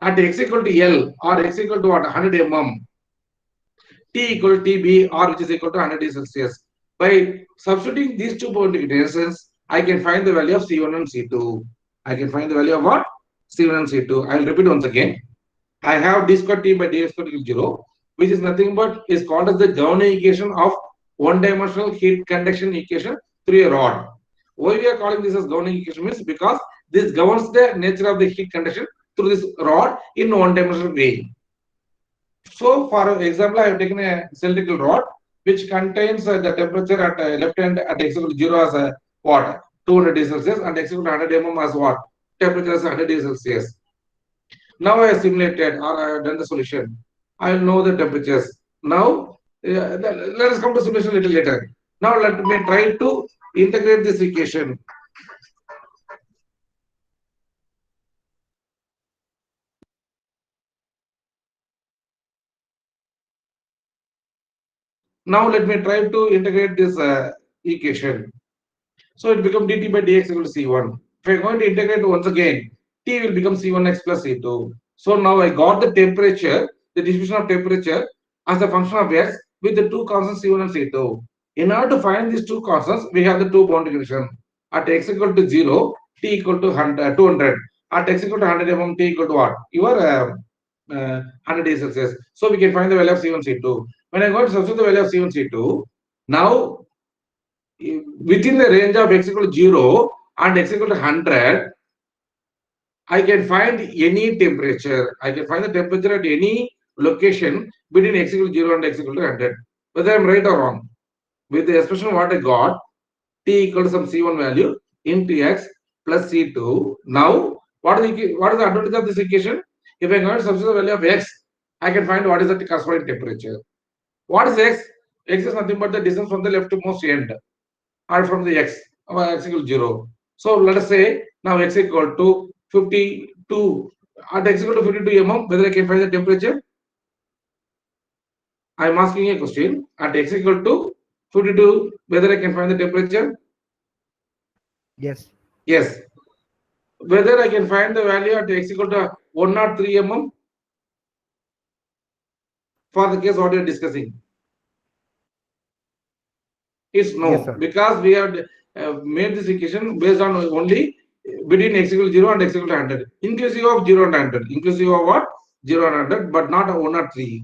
At x equal to L or x equal to what? 100 mm, T equal to TB or which is equal to 100 degrees Celsius. By substituting these two boundary conditions, I can find the value of C1 and C2. I can find the value of what? C1 and C2. I will repeat once again. I have d square T by dx square equal to 0, which is nothing but is called as the Joule equation of one-dimensional heat conduction equation through a rod. Why we are calling this as Joule equation means because this governs the nature of the heat conduction through this rod in one-dimensional way. So, for example, I have taken a cylindrical rod which contains the temperature at left hand at x equal to 0 as what? 200 degrees Celsius, and x equal to 100 mm as what? Temperature as 100 degrees Celsius. Now I have simulated or I have done the solution. I will know the temperatures. Now, let us come to solution a little later. Now, let me try to integrate this equation. Now, let me try to integrate this equation. So it becomes dt by dx equal to c1. If I'm going to integrate once again, t will become c1x plus c2. So now I got the temperature, the distribution of temperature as a function of x with the two constants c1 and c2. In order to find these two constants, we have the two boundary conditions. At x equal to 0, t equal to 200. At x equal to 100 mm, t equal to what? Your 100 degrees Celsius. So we can find the value of c1, c2. When I go to substitute the value of c1, c2, now within the range of x equal to 0 and x equal to 100, I can find any temperature. I can find the temperature at any location between x equal to 0 and x equal to 100. Whether I'm right or wrong. With the expression what I got, t equal to some c1 value into x plus c2. Now, what is the advantage of this equation? If I go to substitute the value of x, I can find what is the corresponding temperature. What is x? X is nothing but the distance from the leftmost end, or from the x equal to 0. So let us say now x equal to 52. At x equal to 52 mm, whether I can find the temperature? I am asking a question. At x equal to 52, whether I can find the temperature? Yes. Yes. Whether I can find the value at x equal to 103 mm? For the case what we are discussing. It's no, Yes, sir. because we have made this equation based on only between x equal to 0 and x equal to 100, inclusive of 0 and 100, inclusive of what? 0 and 100, but not 1 or 3.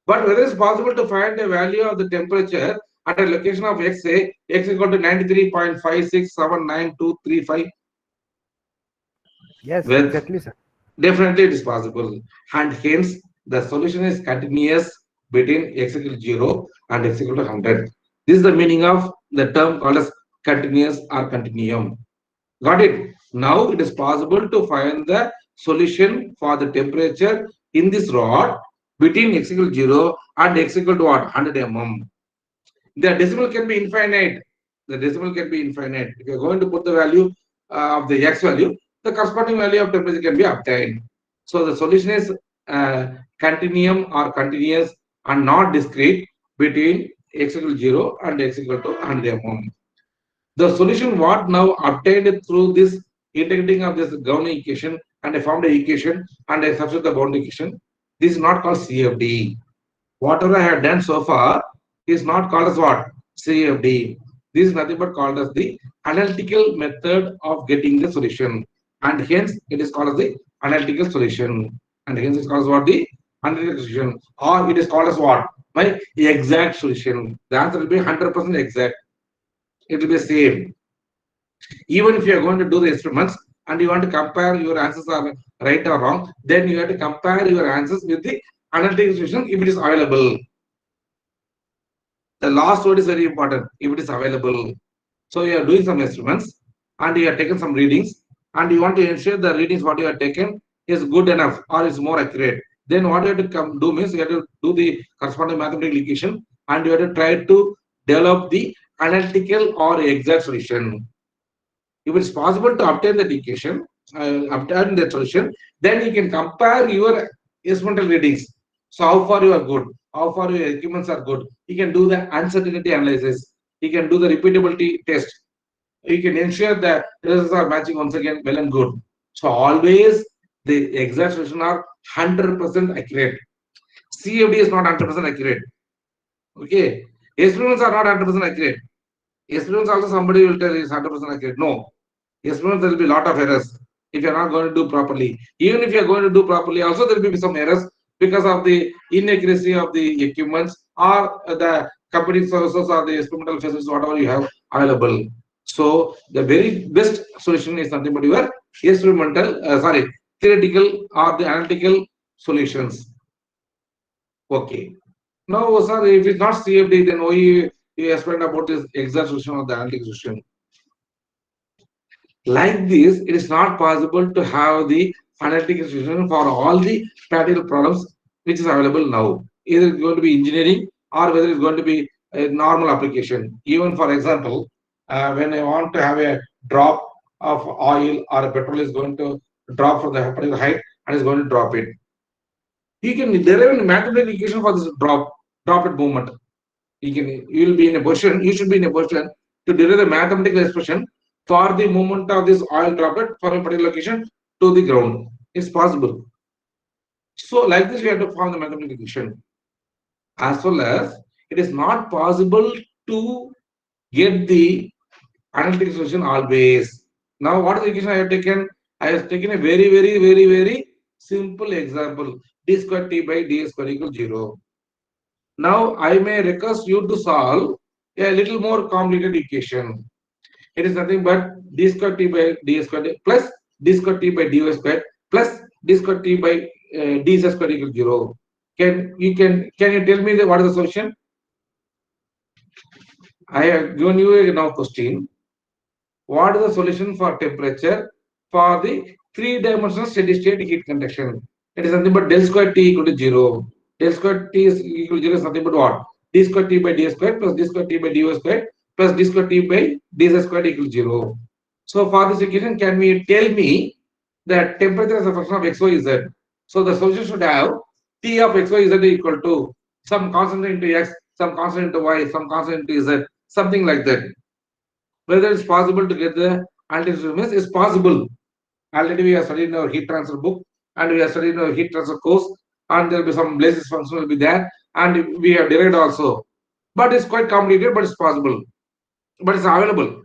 But whether it's possible to find the value of the temperature at a location of x, say x equal to 93.5679235. Yes, Well, exactly, sir. definitely it is possible, and hence the solution is continuous between x equal to 0 and x equal to 100. This is the meaning of the term called as continuous or continuum. Got it? Now it is possible to find the solution for the temperature in this rod between x equal to 0 and x equal to what? 100 mm. The decimal can be infinite. The decimal can be infinite. If you are going to put the value of the x value, the corresponding value of temperature can be obtained. So the solution is continuum or continuous and not discrete between x equal to 0 and x equal to 100 mm. The solution what now obtained through this integrating of this Joule equation, and I found the equation and I substitute the boundary equation. This is not called CFD. Whatever I have done so far is not called as what? CFD. This is nothing but called as the analytical method of getting the solution, and hence it is called as the analytical solution. And hence it's called as what? The analytical solution. Or it is called as what? My exact solution. The answer will be 100% exact. It will be same. Even if you are going to do the experiments and you want to compare your answers are right or wrong, then you have to compare your answers with the analytical solution if it is available. The last word is very important, if it is available. So you are doing some experiments and you have taken some readings and you want to ensure the readings what you have taken is good enough or is more accurate. Then what you have to do means you have to do the corresponding mathematical equation and you have to try to develop the analytical or exact solution. If it's possible to obtain that equation, obtain that solution, then you can compare your experimental readings. So how far you are good, how far your equipments are good. You can do the uncertainty analysis. You can do the repeatability test. You can ensure that results are matching once again well and good. So always the exact solution are 100% accurate. CFD is not 100% accurate. Okay, experiments are not 100% accurate. Experiments also somebody will tell is 100% accurate. No, experiments there will be a lot of errors if you are not going to do properly. Even if you are going to do properly, also there will be some errors because of the inaccuracy of the equipments or the computing services or the experimental facilities, whatever you have available. So the very best solution is nothing but your experimental, theoretical or the analytical solutions. Okay. Now, sir, if it's not CFD, then why you explained about this exact solution or the analytic solution? Like this, it is not possible to have the analytical solution for all the practical problems which is available now. Either it's going to be engineering or whether it's going to be a normal application. Even for example, when I want to have a drop of oil or a petrol is going to drop from the particular height and is going to drop it. You can derive a mathematical equation for this drop it movement. You will be in a position, you should be in a position to derive the mathematical expression for the movement of this oil droplet from a particular location to the ground. It's possible. So like this, we have to form the mathematical equation. As well as it is not possible to get the analytical solution always. Now, what is the equation I have taken? I have taken a very simple example. D square t by d square equals 0. Now, I may request you to solve a little more complicated equation. It is nothing but d square t by d square plus d square t by dy square plus d square t by dz square equals 0. Can you tell me what is the solution? I have given you a now question. What is the solution for temperature for the three-dimensional steady-state heat conduction? It is nothing but del square t equal to 0. Del square t is equal to 0 is nothing but what? D square t by d square plus d square t by dy square plus d square t by dz square equals 0. So for this equation, can we tell me that temperature is a function of x, y, z? So the solution should have t of x, y, z equal to some constant into x, some constant into y, some constant into z, something like that. Whether it's possible to get the analytical means is possible. Already we have studied in our heat transfer book and we have studied in our heat transfer course, and there will be some basis function will be there, and we have derived also. But it's quite complicated, but it's possible. But it's available.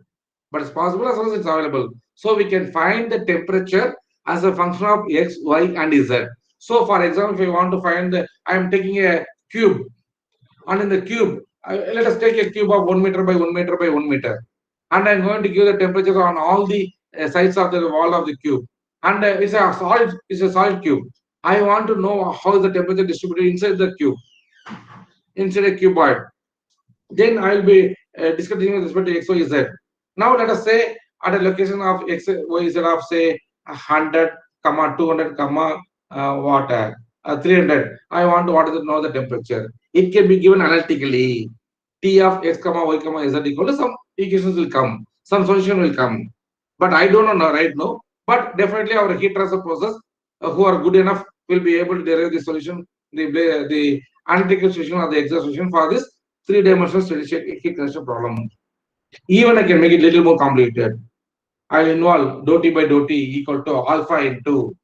But it's possible as long as it's available. So we can find the temperature as a function of x, y, and z. So for example, if we want to find I am taking a cube, and in the cube, let us take a cube of 1 meter by 1 meter by 1 meter. And I'm going to give the temperature on all the sides of the wall of the cube. And it's a solid cube. I want to know how is the temperature distributed inside the cube, inside a cuboid. Then I'll be discussing with respect to x, y, z. Now let us say at a location of x, y, z of say 100, 200, 300. I want to know the temperature. It can be given analytically. T of x, y, z equal to some equations will come, some solution will come. But I don't know right now. But definitely our heat transfer process, who are good enough, will be able to derive the solution, the analytical solution or the exact solution for this three-dimensional steady-state heat transfer problem. Even I can make it a little more complicated. I will involve dou t by dou t equal to alpha into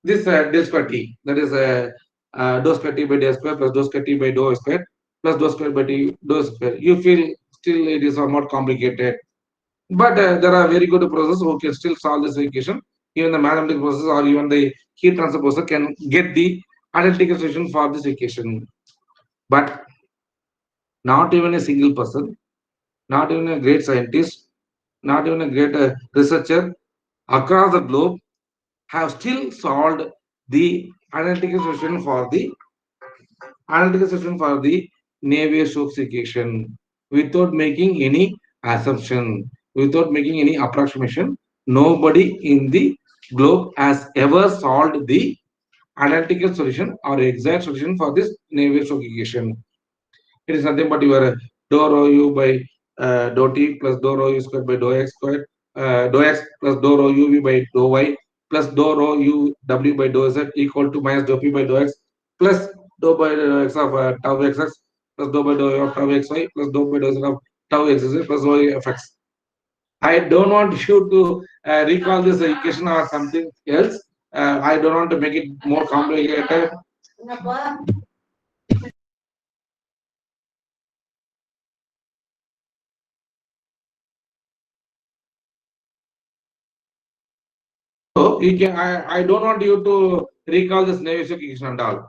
this del square t, that is dou square t by d square plus dou square t by dou square plus dou square by dou square. You feel still it is somewhat complicated, but there are very good processes who can still solve this equation even the mathematical process or even the heat transfer process can get the analytical solution for this equation. But not even a single person, not even a great scientist, not even a great researcher across the globe have still solved the analytical solution for the Navier-Stokes equation without making any assumption, without making any approximation. Nobody in the globe has ever solved the analytical solution or exact solution for this Navier-Stokes equation. It is nothing but your dou rho u by dou t plus dou rho u squared by dou x squared, dou x plus dou rho uv by dou y plus dou rho u w by dou z equal to minus dou p by dou x plus dou by x of tau xx plus dou by dou y of tau xy plus dou by dou z of tau xz plus y of x. I don't want you to recall this equation or something else. I don't want to make it more complicated. So you can, I don't want you to recall this Navier-Stokes equation and all.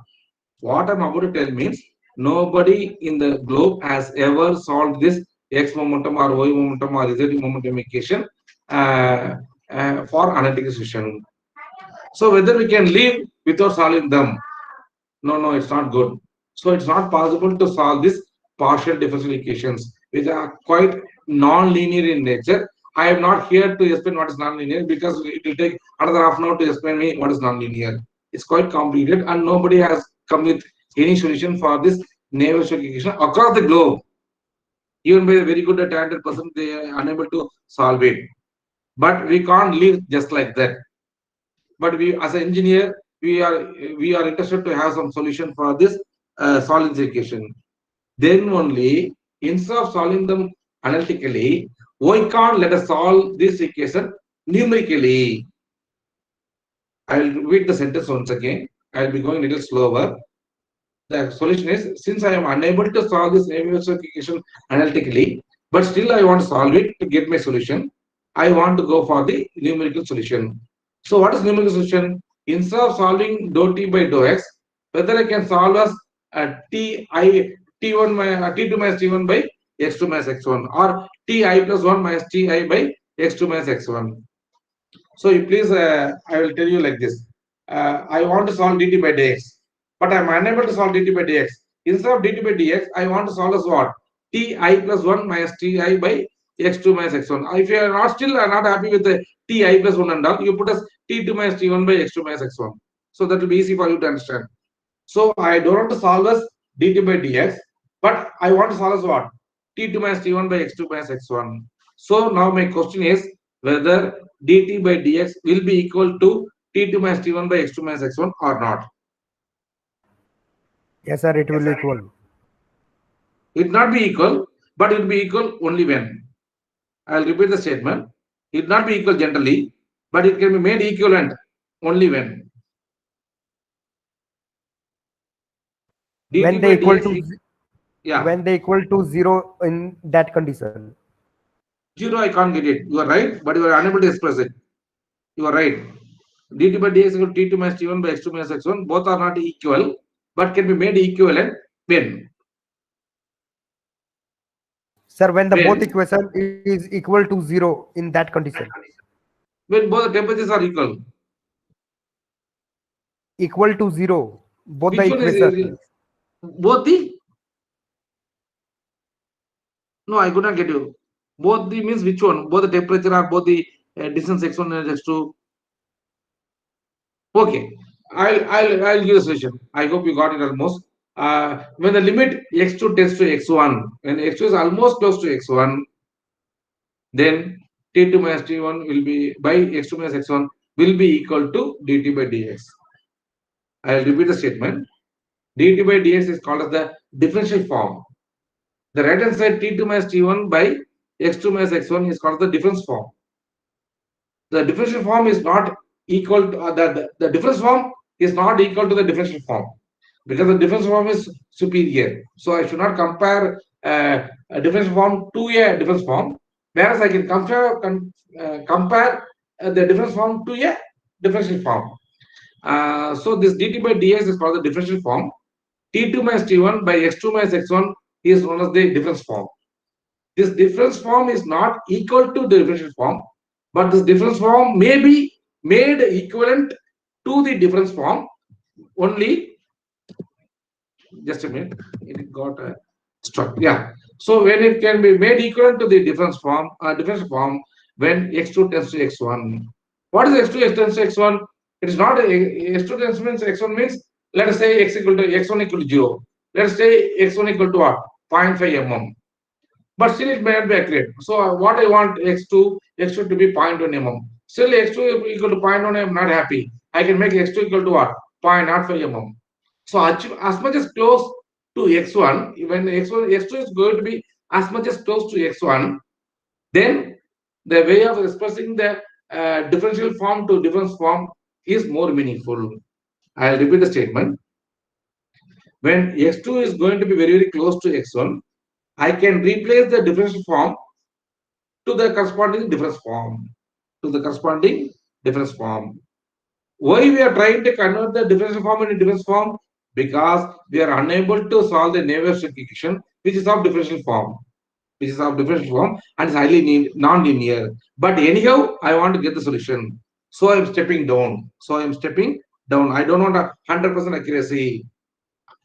What I'm about to tell means nobody in the globe has ever solved this x momentum or y momentum or z momentum equation for analytical solution. So whether we can live without solving them? No, it's not good. So it's not possible to solve this partial differential equations, which are quite non-linear in nature. I am not here to explain what is non-linear because it will take another half an hour to explain me what is non-linear. It's quite complicated and nobody has come with any solution for this Navier-Stokes equation across the globe. Even by a very good talented person, they are unable to solve it. But we can't live just like that. But we, as an engineer, we are interested to have some solution for this solving this equation. Then only, instead of solving them analytically, why can't let us solve this equation numerically? I'll repeat the sentence once again. I'll be going a little slower. The solution is, since I am unable to solve this Navier-Stokes equation analytically, but still I want to solve it to get my solution, I want to go for the numerical solution. So what is numerical solution? Instead of solving dou t by dou x, whether I can solve as t1 t2 minus t1 by x2 minus x1 or ti plus 1 minus ti by x2 minus x1. So you please, I will tell you like this. I want to solve dt by dx, but I am unable to solve dt by dx. Instead of dt by dx, I want to solve as what? Ti plus 1 minus ti by x2 minus x1. If you are not still not happy with the ti plus 1 and all, you put as t2 minus t1 by x2 minus x1. So that will be easy for you to understand. So I don't want to solve as dt by dx, but I want to solve as what? T2 minus t1 by x2 minus x1. So now my question is whether dt by dx will be equal to t2 minus t1 by x2 minus x1 or not. Yes, sir, it will be equal. It not be equal, but it will be equal only when. I'll repeat the statement. It not be equal generally, but it can be made equivalent only when. When they equal to when they equal to 0 in that condition. 0, I can't get it. You are right, but you are unable to express it. You are right. dt by dx equal to t2 minus t1 by x2 minus x1. Both are not equal, but can be made equivalent when. Sir, when the both equation is equal to 0 in that condition. When both the temperatures are equal. Equal to 0. Both Which the one equation. is both the? No, I could not get you. Both the means which one? Both the temperature or both the distance x1 and x2? Okay, I'll give a solution. I hope you got it almost. When the limit x2 tends to x1, when x2 is almost close to x1, then t2 minus t1 will be by x2 minus x1 will be equal to dt by dx. I'll repeat the statement. dt by dx is called as the differential form. The right hand side t2 minus t1 by x2 minus x1 is called the difference form. The differential form is not equal to the difference form is not equal to the differential form because the differential form is superior. So I should not compare a differential form to a difference form, whereas I can compare the difference form to a differential form. So this dt by dx is called the differential form. T2 minus T1 by x2 minus x1 is known as the difference form. This difference form is not equal to the differential form, but this difference form may be made equivalent to the difference form only. Just a minute, it got struck. Yeah. So when it can be made equivalent to the difference form, when x2 tends to x1. What is x2 tends to x1? It is not x2 tends to x1 means, let us say x equal to x1 equal to 0. Let us say x1 equal to what? 0.5 mm. But still it may not be accurate. So what I want x2 to be 0.1 mm. Still x2 equal to 0.1, I am not happy. I can make x2 equal to what? 0.05 mm. So as much as close to x1, when x2 is going to be as much as close to x1, then the way of expressing the differential form to difference form is more meaningful. I'll repeat the statement. When x2 is going to be very, very close to x1, I can replace the differential form to the corresponding difference form. To the corresponding difference form. Why we are trying to convert the differential form into difference form? Because we are unable to solve the Navier-Stokes equation, which is of differential form. And is highly non-linear. But anyhow, I want to get the solution. So I'm stepping down. I don't want a 100% accuracy.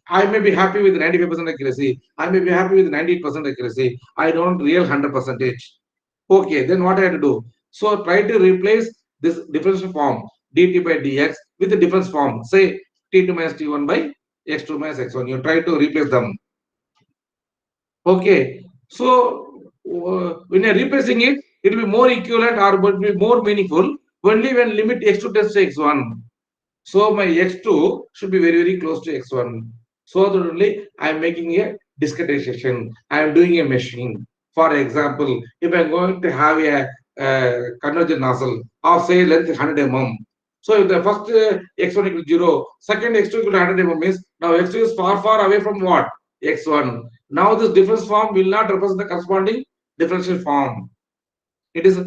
I may be happy with 95% accuracy. I may be happy with 98% accuracy. I don't real 100%. Okay, then what I have to do? So try to replace this differential form dt by dx with the difference form. Say t2 minus t1 by x2 minus x1. You try to replace them. Okay, so when you're replacing it, it will be more equivalent or will be more meaningful only when limit x2 tends to x1. So my x2 should be very, very close to x1. So that only I am making a discretization. I am doing a meshing. For example, if I am going to have a convergent nozzle of say length 100 mm. So if the first x1 equal to 0, second x2 equal to 100 mm means now x2 is far, far away from what? X1. Now this difference form will not represent the corresponding differential form. It is,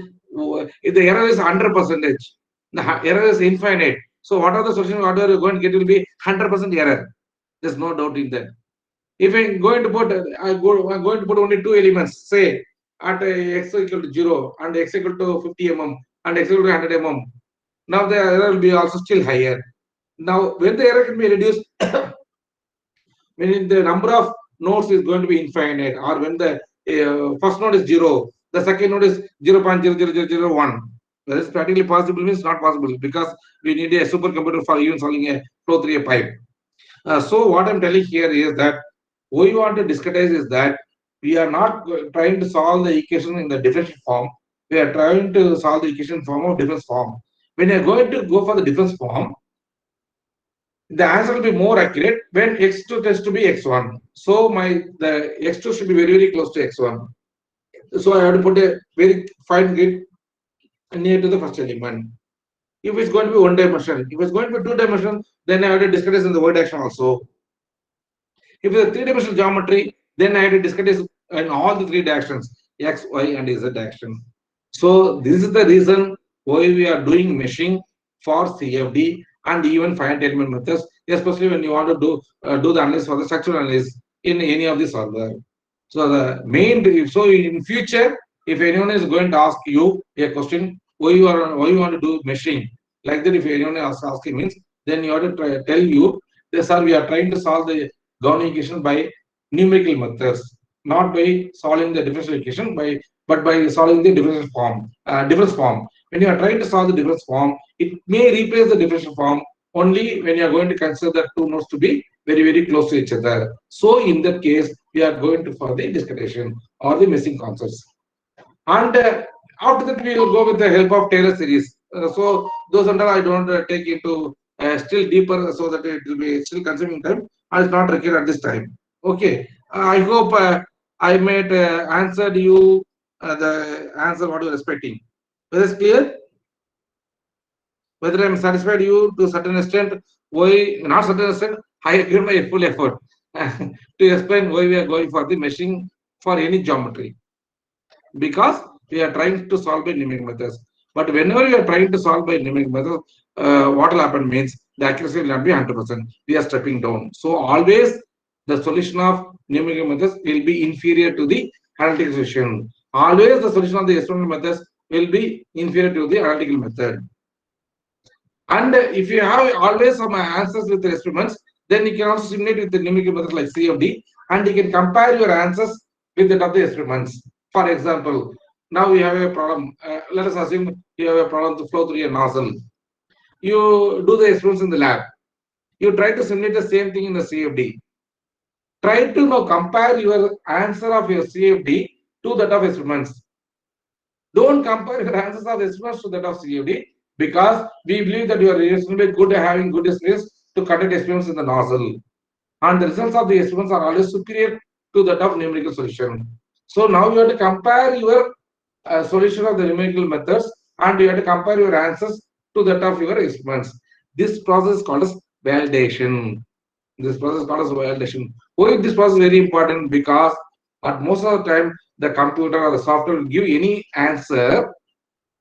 if the error is 100%, the error is infinite. So what are the solutions? Whatever you're going to get will be 100% error. There's no doubt in that. If I'm going to put, I'm going to put only two elements, say at x equal to 0 and x equal to 50 mm and x equal to 100 mm. Now the error will be also still higher. Now when the error can be reduced, when the number of nodes is going to be infinite, or when the first node is 0, the second node is 0.00001. That is practically possible, means not possible, because we need a supercomputer for even solving a flow through a pipe. So what I'm telling here is that what we want to discretize is that we are not trying to solve the equation in the differential form. We are trying to solve the equation form of difference form. When you're going to go for the difference form, the answer will be more accurate when x2 tends to be x1. So the x2 should be very, very close to x1. So I have to put a very fine grid near to the first element. If it's going to be one dimension, if it's going to be two dimension, then I have to discretize in the y direction also. If it's a three-dimensional geometry, then I have to discretize in all the three directions, x, y, and z direction. So this is the reason why we are doing meshing for CFD and even finite element methods, especially when you want to do the analysis for the structural analysis in any of the solver. So the main, so in future, if anyone is going to ask you a question, why you want to do meshing, like that, if anyone is asking means, then you have to tell you, sir, we are trying to solve the Gaussian equation by numerical methods, not by solving the differential equation, but by solving the differential form, difference form. When you are trying to solve the difference form, it may replace the differential form only when you are going to consider the two nodes to be very, very close to each other. So in that case, we are going to for the discretization or the missing concepts. And after that, we will go with the help of Taylor series. So those under I don't take into still deeper, so that it will be still consuming time and it's not required at this time. Okay, I hope I made answered you the answer what you are expecting. Whether it's clear? Whether I'm satisfied you to a certain extent, why not certain extent, I give my full effort to explain why we are going for the meshing for any geometry. Because we are trying to solve by numeric methods. But whenever you are trying to solve by numerical method, what will happen means the accuracy will not be 100%. We are stepping down. So always the solution of numerical methods will be inferior to the analytical solution. Always the solution of the experimental methods will be inferior to the analytical method. And if you have always some answers with the experiments, then you can also simulate with the numerical methods like CFD, and you can compare your answers with that of the experiments. For example, now we have a problem. Let us assume you have a problem to flow through a nozzle. You do the experiments in the lab. You try to simulate the same thing in the CFD. Try to now compare your answer of your CFD to that of experiments. Don't compare your answers of experiments to that of CFD, because we believe that you are reasonably good at having good experience to conduct experiments in the nozzle. And the results of the experiments are always superior to that of numerical solution. So now you have to compare your solution of the numerical methods, and you have to compare your answers to that of your experiments. This process is called as validation. This process is called as validation. Why this process is very important? Because at most of the time, the computer or the software will give any answer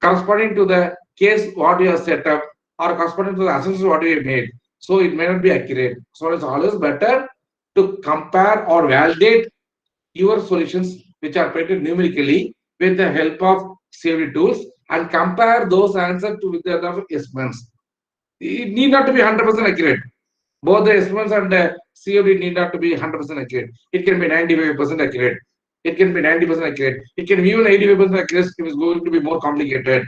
corresponding to the case what you have set up, or corresponding to the assumptions what you have made. So it may not be accurate. So it's always better to compare or validate your solutions which are created numerically with the help of CFD tools, and compare those answers to with the other experiments. It need not to be 100% accurate. Both the experiments and the CFD need not to be 100% accurate. It can be 95% accurate. It can be 90% accurate. It can be even 85% accurate if it's going to be more complicated.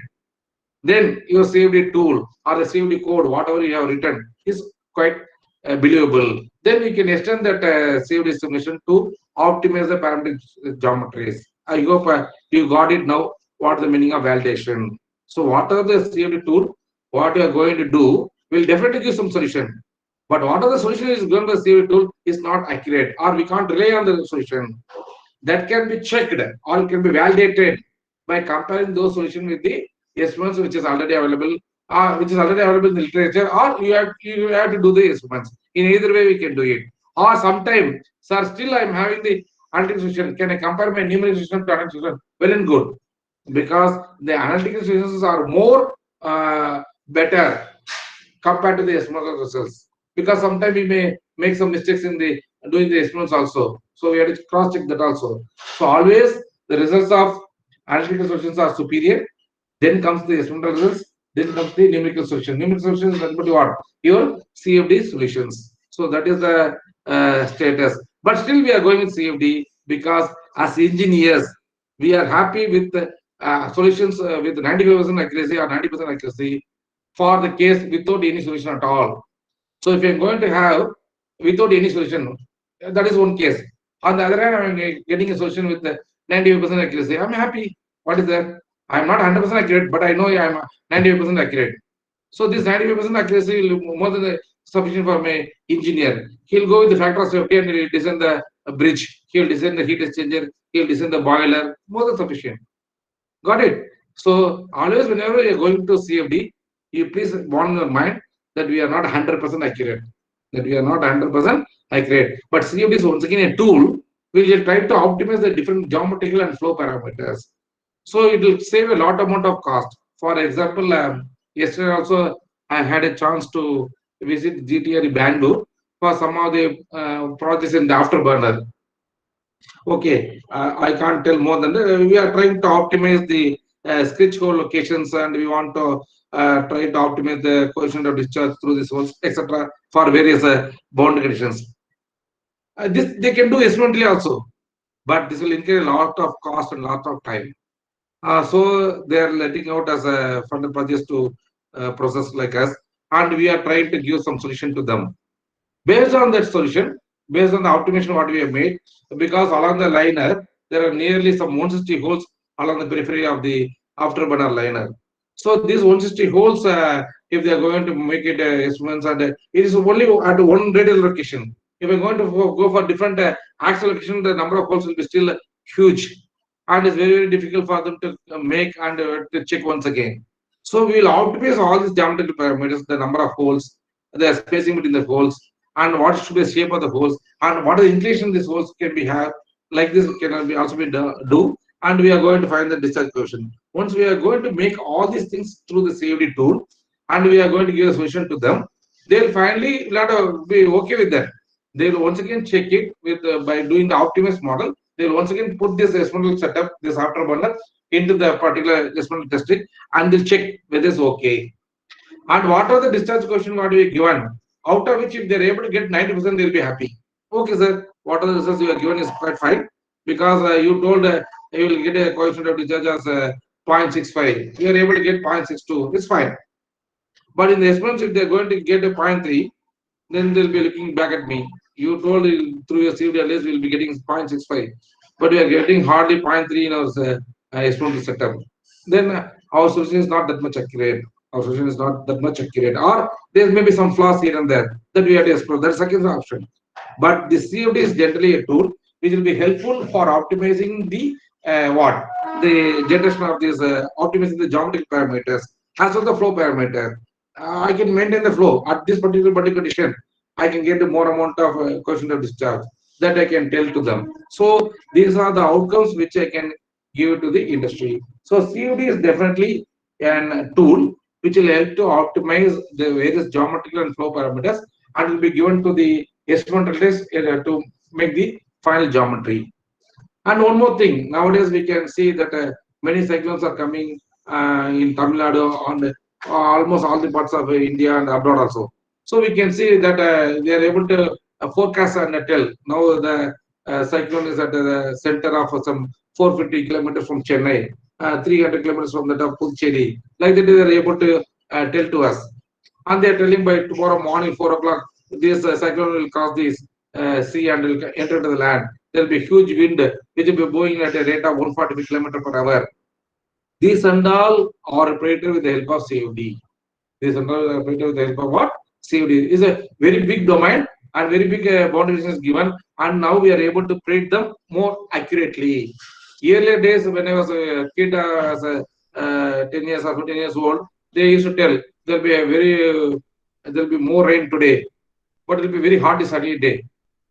Then your CFD tool or the CFD code, whatever you have written, is quite believable. Then we can extend that CFD simulation to optimize the parametric geometries. I hope you got it now. What is the meaning of validation? So whatever the CFD tool, what you are going to do will definitely give some solution. But whatever the solution is given by the CFD tool is not accurate, or we can't rely on the solution. That can be checked or it can be validated by comparing those solutions with the experiments which is already available, in the literature, or you have to do the experiments. In either way, we can do it. Or sometime, sir, still I am having the analytical solution. Can I compare my numerical solution to analytical solution? Well and good, because the analytical solutions are more better compared to the experimental results. Because sometimes we may make some mistakes in the doing the experiments also. So we have to cross check that also. So always the results of analytical solutions are superior. Then comes the experimental results. Then comes the numerical solution. Numerical solution is nothing but what? Your CFD solutions. So that is the status. But still we are going with CFD because as engineers, we are happy with the solutions with 95% accuracy or 90% accuracy for the case without any solution at all. So if you're going to have without any solution, that is one case. On the other hand, I'm getting a solution with 95% accuracy. I'm happy. What is that? I'm not 100% accurate, but I know I'm 95% accurate. So this 95% accuracy will more than sufficient for my engineer. He'll go with the factor of safety and he'll design the bridge. He'll design the heat exchanger. He'll design the boiler. More than sufficient. Got it? So always whenever you're going to CFD, you please warn your mind that we are not 100% accurate. That we are not 100% accurate. But CFD is once again a tool. We will try to optimize the different geometrical and flow parameters. So it will save a lot amount of cost. For example, yesterday also I had a chance to visit GTR Bangalore for some of the projects in the afterburner. Okay, I can't tell more than that. We are trying to optimize the scratch hole locations, and we want to try to optimize the coefficient of discharge through this holes, etc. for various boundary conditions. This they can do experimentally also, but this will incur a lot of cost and lot of time. So they are letting out as a funded projects to process like us, and we are trying to give some solution to them. Based on that solution, based on the optimization what we have made, because along the liner there are nearly some 160 holes along the periphery of the afterburner liner. So these 160 holes, if they are going to make it instruments, and it is only at one radial location. If we're going to go for different axis location, the number of holes will be still huge, and it's very, very difficult for them to make and to check once again. So we will optimize all these geometrical parameters, the number of holes, the spacing between the holes, and what should be the shape of the holes, and what is the inclination these holes can be have. Like this can be also be do, and we are going to find the discharge coefficient. Once we are going to make all these things through the CFD tool, and we are going to give a solution to them, they'll finally be okay with that. They'll once again check it with by doing the optimized model. They'll once again put this experimental setup, this afterburner, into the particular experimental testing, and they'll check whether it's okay. And what are the discharge coefficient what we given? Out of which, if they're able to get 90%, they'll be happy. Okay, sir. What are the results you are given is quite fine, because you told you will get a coefficient of discharge as 0.65. You are able to get 0.62. It's fine. But in the experiments, if they're going to get a 0.3, then they'll be looking back at me. You told through your CFD we'll be getting 0.65, but we are getting hardly 0.3 in our experimental setup. Then our solution is not that much accurate. Our solution is not that much accurate, or there may be some flaws here and there that we have to explore. That's the second option. But the CFD is generally a tool which will be helpful for optimizing the the generation of these optimizing the geometric parameters as well as the flow parameter. I can maintain the flow at this particular condition. I can get more amount of coefficient of discharge that I can tell to them. So these are the outcomes which I can give to the industry. So CFD is definitely a tool which will help to optimize the various geometrical and flow parameters, and will be given to the experimental test to make the final geometry. And one more thing, nowadays we can see that many cyclones are coming in Tamil Nadu and almost all the parts of India and abroad also. So we can see that they are able to forecast and tell. Now the cyclone is at the center of some 450 kilometers from Chennai, 300 kilometers from that of Puducherry. Like that, they are able to tell to us. And they are telling by tomorrow morning 4 o'clock, this cyclone will cross this sea and will enter to the land. There will be huge wind which will be blowing at a rate of 140 km per hour. These and all are operated with the help of CFD. These and all are operated with the help of what? CFD is a very big domain and very big boundary is given, and now we are able to predict them more accurately. Earlier days, when I was a kid, as a 10 years or 15 years old, they used to tell there'll be more rain today, but it'll be very hot this sunny day.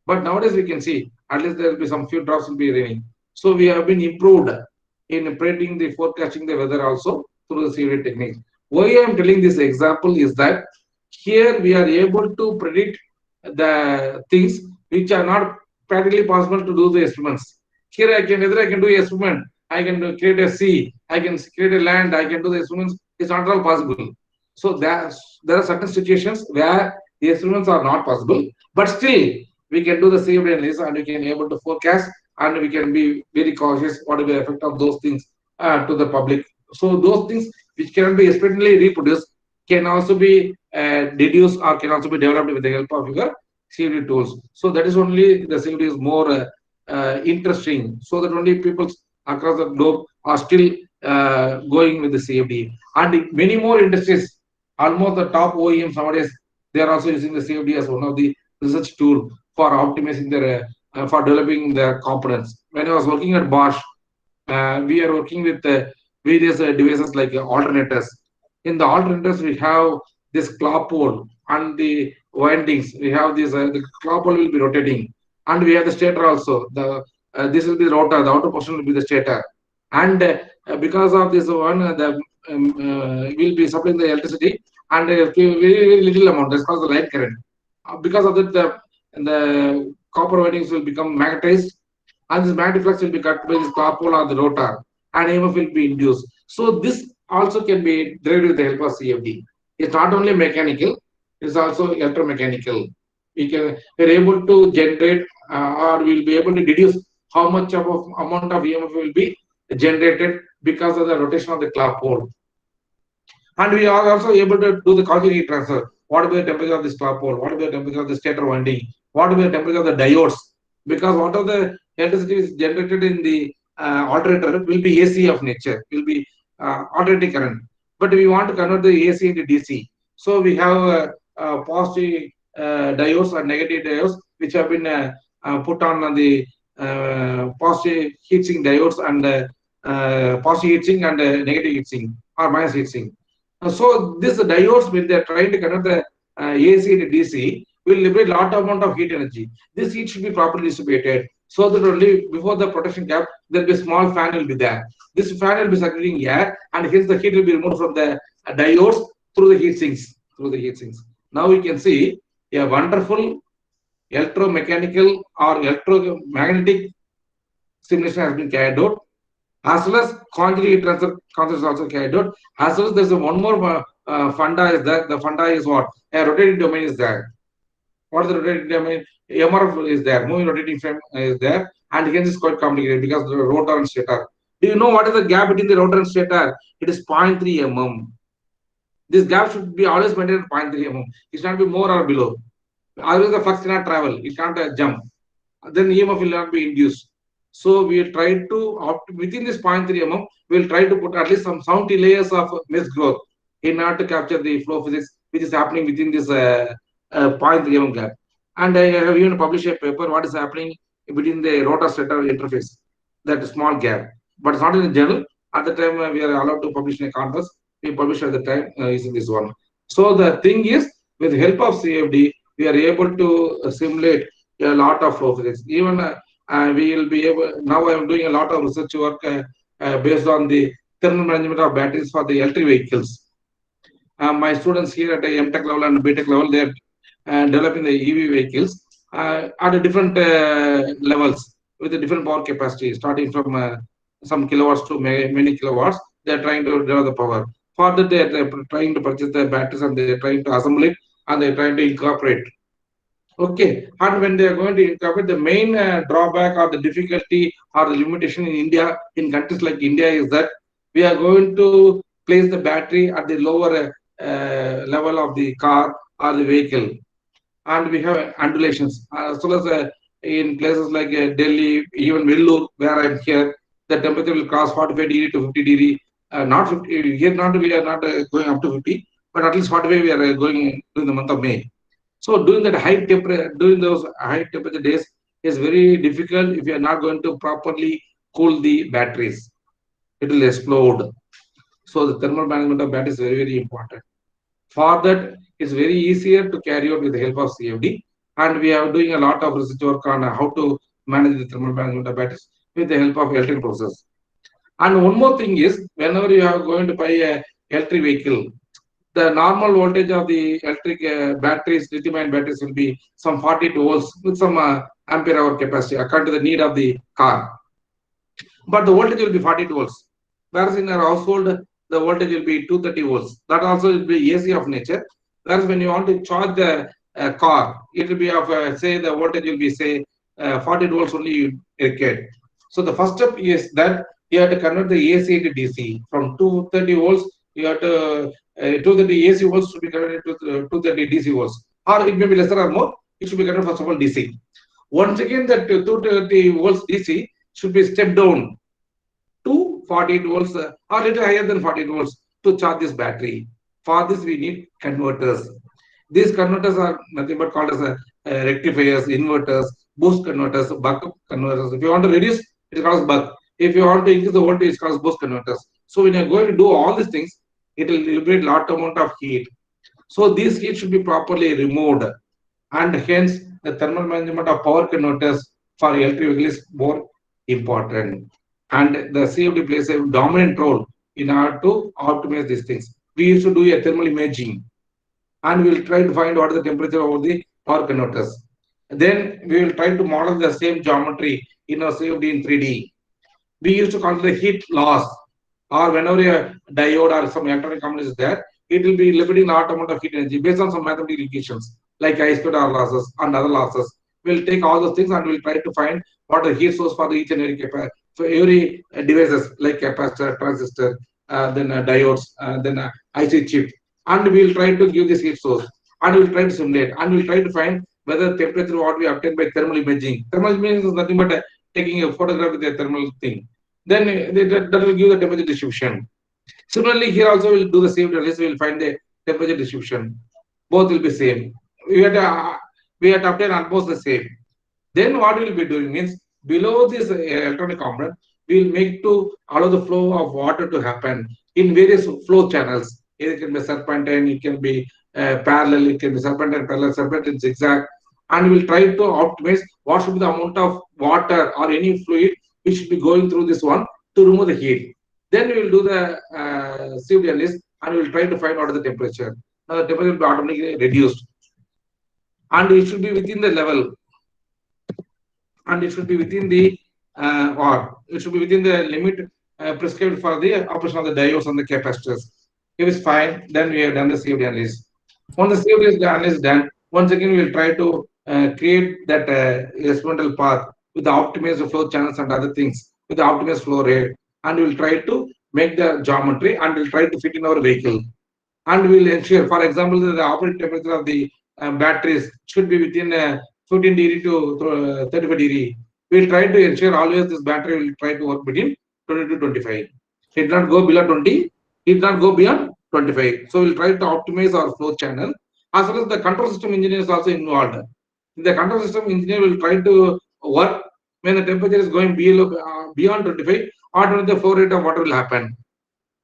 But nowadays we can see at least there will be some few drops will be raining. So we have been improved in predicting the forecasting the weather also through the CFD techniques. Why I am telling this example is that here we are able to predict the things which are not practically possible to do the experiments. Here I can do an experiment, I can create a sea, I can create a land, I can do the experiments. It's not at all possible. So there are certain situations where the experiments are not possible, but still we can do the CFD analysis and we can be able to forecast, and we can be very cautious what will be the effect of those things to the public. So those things which cannot be experimentally reproduced can also be deduced or can also be developed with the help of your CFD tools. So that is only the CFD is more interesting, so that only people across the globe are still going with the CFD. And many more industries, almost the top OEMs nowadays, they are also using the CFD as one of the research tool for optimizing their for developing their components. When I was working at Bosch, we are working with various devices like alternators. In the alternators, we have this claw pole and the windings. We have this the claw pole will be rotating, and we have the stator also. The this will be the rotor. The outer portion will be the stator, and because of this one, the will be supplying the electricity, and very, very little amount. That's called the line current. Because of that, the copper windings will become magnetized, and this magnetic flux will be cut by this claw pole or the rotor, and EMF will be induced. So this also can be derived with the help of CFD. It's not only mechanical; it's also electromechanical. We're able to generate or we'll be able to deduce how much of amount of EMF will be generated because of the rotation of the claw pole. And we are also able to do the conjugate heat transfer. What will be the temperature of this claw pole? What will be the temperature of the stator winding? What will be the temperature of the diodes? Because what of the electricity is generated in the alternator will be AC of nature, will be alternating current. But we want to convert the AC into DC. So we have positive diodes and negative diodes, which have been put on the positive heat sink diodes and positive heat sink and negative heat sink or minus heat sink. So this diodes, when they are trying to convert the AC into DC, will liberate a lot amount of heat energy. This heat should be properly distributed. so that only before the protection gap, there will be a small fan will be there. This fan will be circulating air, and hence the heat will be removed from the diodes through the heat sinks. Now we can see a wonderful electromechanical or electromagnetic simulation has been carried out, as well as conjugate transfer concept is also carried out. As well as there's one more funda is there. The funda is what? A rotating domain is there. What is the rotating domain? MRF is there. Moving rotating frame is there. And hence it's quite complicated because the rotor and stator. Do you know what is the gap between the rotor and stator? It is 0.3 mm. This gap should be always maintained at 0.3 mm. It should not be more or below. Otherwise, the flux cannot travel. It can't jump. Then EMF will not be induced. So we will try to within this 0.3 mm, we will try to put at least some 70 layers of mesh growth in order to capture the flow physics which is happening within this 0.3 mm gap. And I have even published a paper what is happening between the rotor stator interface, that small gap. But it's not in the journal. At the time we are allowed to publish in a conference, we publish at the time using this one. So the thing is, with the help of CFD, we are able to simulate a lot of flow physics. Even we will be able, now I am doing a lot of research work based on the thermal management of batteries for the electric vehicles. My students here at the MTech level and BTech level, they are developing the EV vehicles at different levels with a different power capacity, starting from some kilowatts to many kilowatts. They are trying to develop the power. For that, they are trying to purchase the batteries and they are trying to assemble it and they are trying to incorporate. Okay, and when they are going to incorporate, the main drawback or the difficulty or the limitation in India, in countries like India, is that we are going to place the battery at the lower level of the car or the vehicle, and we have undulations. As well as in places like Delhi, even Vellore, where I'm here, the temperature will cross 45 degree to 50 degree. Not 50 here, not we are not going up to 50, but at least 45 we are going during the month of May. So during those high temperature days is very difficult if you are not going to properly cool the batteries. It will explode. So the thermal management of batteries is very, very important. For that, it's very easier to carry out with the help of CFD. And we are doing a lot of research work on how to manage the thermal management of batteries with the help of electric process. And one more thing is, whenever you are going to buy a electric vehicle, the normal voltage of the electric batteries, lithium-ion batteries, will be some 42 volts with some ampere hour capacity according to the need of the car. But the voltage will be 42 volts. Whereas in our household, the voltage will be 230 volts. That also will be AC of nature. Whereas when you want to charge the car, it will be of, say, the voltage will be, say, 40 volts only required. So the first step is that you have to convert the AC into DC. From 230 volts, you have to 230 AC volts to be converted to 230 DC volts. Or it may be lesser or more, it should be converted first of all DC. Once again, that 230 volts DC should be stepped down to 48 volts or a little higher than 48 volts to charge this battery. For this, we need converters. These converters are nothing but called as rectifiers, inverters, boost converters, buck converters. If you want to reduce, it is called as buck. If you want to increase the voltage, it is called as boost converters. So when you are going to do all these things, it will liberate a lot amount of heat. So these heat should be properly removed, and hence the thermal management of power converters for electric vehicle is more important. And the CFD plays a dominant role in order to optimize these things. We used to do a thermal imaging, and we will try to find what is the temperature of the power converters. Then we will try to model the same geometry in our CFD in 3D. We used to calculate heat loss, or whenever a diode or some electronic component is there, it will be liberating a large amount of heat energy based on some mathematical equations like I squared R losses and other losses. We'll take all those things and we'll try to find what the heat source for each and every for every devices like capacitor, transistor, then diodes, then IC chip, and we'll try to give this heat source, and we'll try to simulate, and we'll try to find whether temperature what we obtain by thermal imaging. Thermal imaging is nothing but taking a photograph with a thermal thing. Then that will give the temperature distribution. Similarly, here also we'll do the same. At least we'll find the temperature distribution. Both will be same. We have to obtain almost the same. Then what we'll be doing means below this electronic component, we'll make to allow the flow of water to happen in various flow channels. It can be serpentine, it can be parallel, it can be serpentine, parallel, serpentine, zigzag, and we'll try to optimize what should be the amount of water or any fluid which should be going through this one to remove the heat. Then we will do the CFD analysis and we will try to find out the temperature. Now the temperature will be automatically reduced, and it should be within the level, and it should be within the or it should be within the limit prescribed for the operation of the diodes and the capacitors. If it's fine, then we have done the CFD analysis. Once the CFD analysis is done, once again we will try to create that experimental path with the optimized flow channels and other things with the optimized flow rate, and we will try to make the geometry and we'll try to fit in our vehicle. And we'll ensure, for example, the operating temperature of the batteries should be within 15 degree to 35 degree. We'll try to ensure always this battery will try to work between 20 to 25. It not go below 20, it not go beyond 25. So we'll try to optimize our flow channel. As well as the control system engineer is also involved. The control system engineer will try to work when the temperature is going below, beyond 25, automatically the flow rate of water will happen.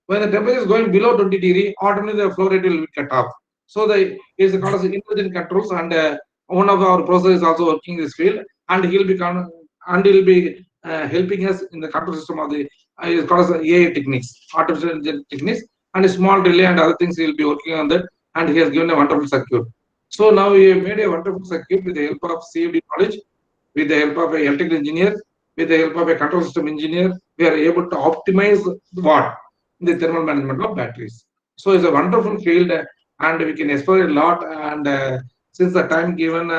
When the temperature is going below 20 degree, automatically the flow rate will be cut off. So it's called as intelligent controls, and one of our professors is also working in this field, and he'll be helping us in the control system of the it's called as AI techniques, artificial intelligence techniques, and a small relay and other things he'll be working on that, and he has given a wonderful circuit. So now we have made a wonderful circuit with the help of CFD knowledge, with the help of an electrical engineer, with the help of a control system engineer. We are able to optimize what the thermal management of batteries. So it's a wonderful field, and we can explore a lot. And since the time given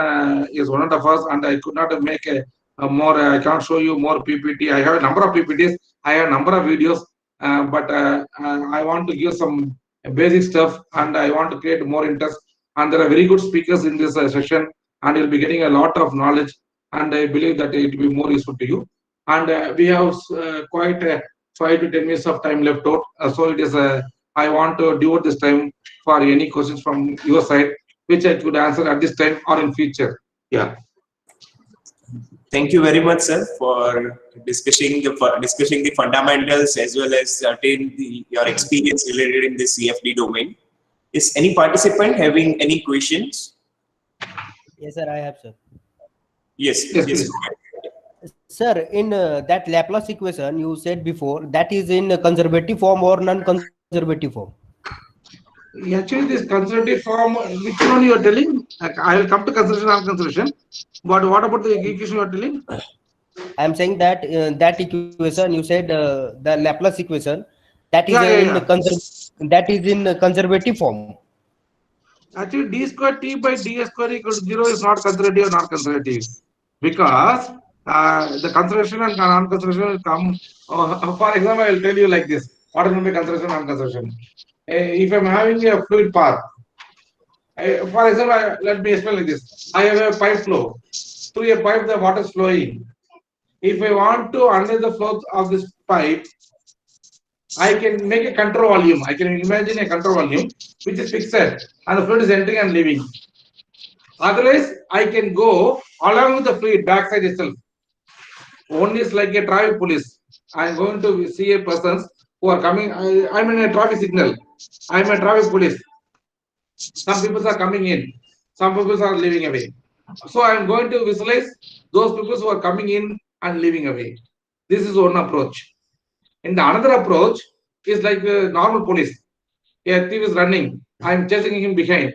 is 1.5 hours, and I could not make a more, I can't show you more PPT. I have a number of PPTs, I have a number of videos, but I want to give some basic stuff, and I want to create more interest. And there are very good speakers in this session, and you'll be getting a lot of knowledge, and I believe that it will be more useful to you. And we have quite 5 to 10 minutes of time left out. So it is I want to devote this time for any questions from your side, which I could answer at this time or in future. Yeah. Thank you very much, sir, for discussing the fundamentals as well as your experience related in the CFD domain. Is any participant having any questions? Yes, sir, I have, sir. Yes. Yes. Sir, in that Laplace equation you said before, that is in conservative form or non-conservative form? Actually, this conservative form, which one you are telling? I will come to conservation or conservation. But what about the equation you are telling? I am saying that that equation you said the Laplace equation that is that is in conservative form. Actually, d square t by d square equal to 0 is not conservative or non-conservative, because the conservation and non-conservation will come. For example, I will tell you like this: what is going to be conservation and non-conservation? If I am having a fluid path, for example, let me explain like this: I have a pipe flow. Through a pipe, the water is flowing. If I want to analyze the flow of this pipe, I can make a control volume. I can imagine a control volume which is fixed, and the fluid is entering and leaving. Otherwise, I can go along with the fluid backside itself. One is like a traffic police. I am going to see a persons who are coming. I'm in a traffic signal. I'm a traffic police. Some people are coming in. Some people are leaving away. So I am going to visualize those people who are coming in and leaving away. This is one approach. And the another approach is like a normal police. A thief is running. I am chasing him behind.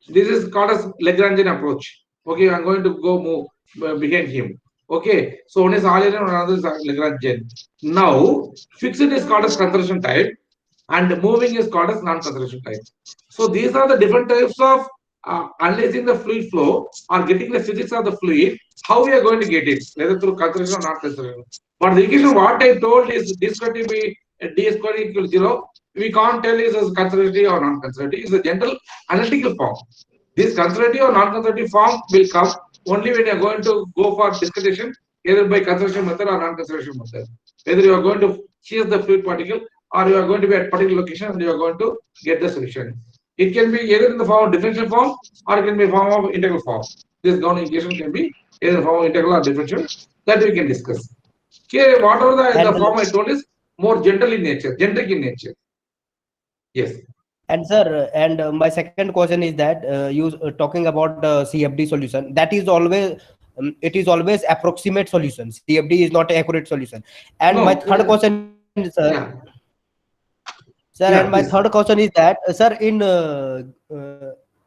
This is called as Lagrangian approach. Okay, I'm going to go move behind him. Okay, so one is Eulerian and another is Lagrangian. Now, fixed is called as conservation type, and moving is called as non-conservation type. So these are the different types of analyzing the fluid flow or getting the physics of the fluid. How we are going to get it, whether through conservation or non-conservation. But the equation what I told is d square t by d square equals 0. We can't tell is conservative or non-conservative. It's a general analytical form. This conservative or non-conservative form will come only when you are going to go for discretization, either by conservation method or non-conservation method. Whether you are going to chase the fluid particle or you are going to be at particular location and you are going to get the solution. It can be either in the form of differential form or it can be in the form of integral form. This Gaussian equation can be either in the form of integral or differential. That we can discuss. Okay, whatever the form I told is more general in nature, generic in nature. Yes. And sir, and my second question is that you talking about the CFD solution. That is always it is always approximate solution. CFD is not accurate solution. And my No, third question, sir, yeah, sir, yeah, and my please. third question is that, sir, in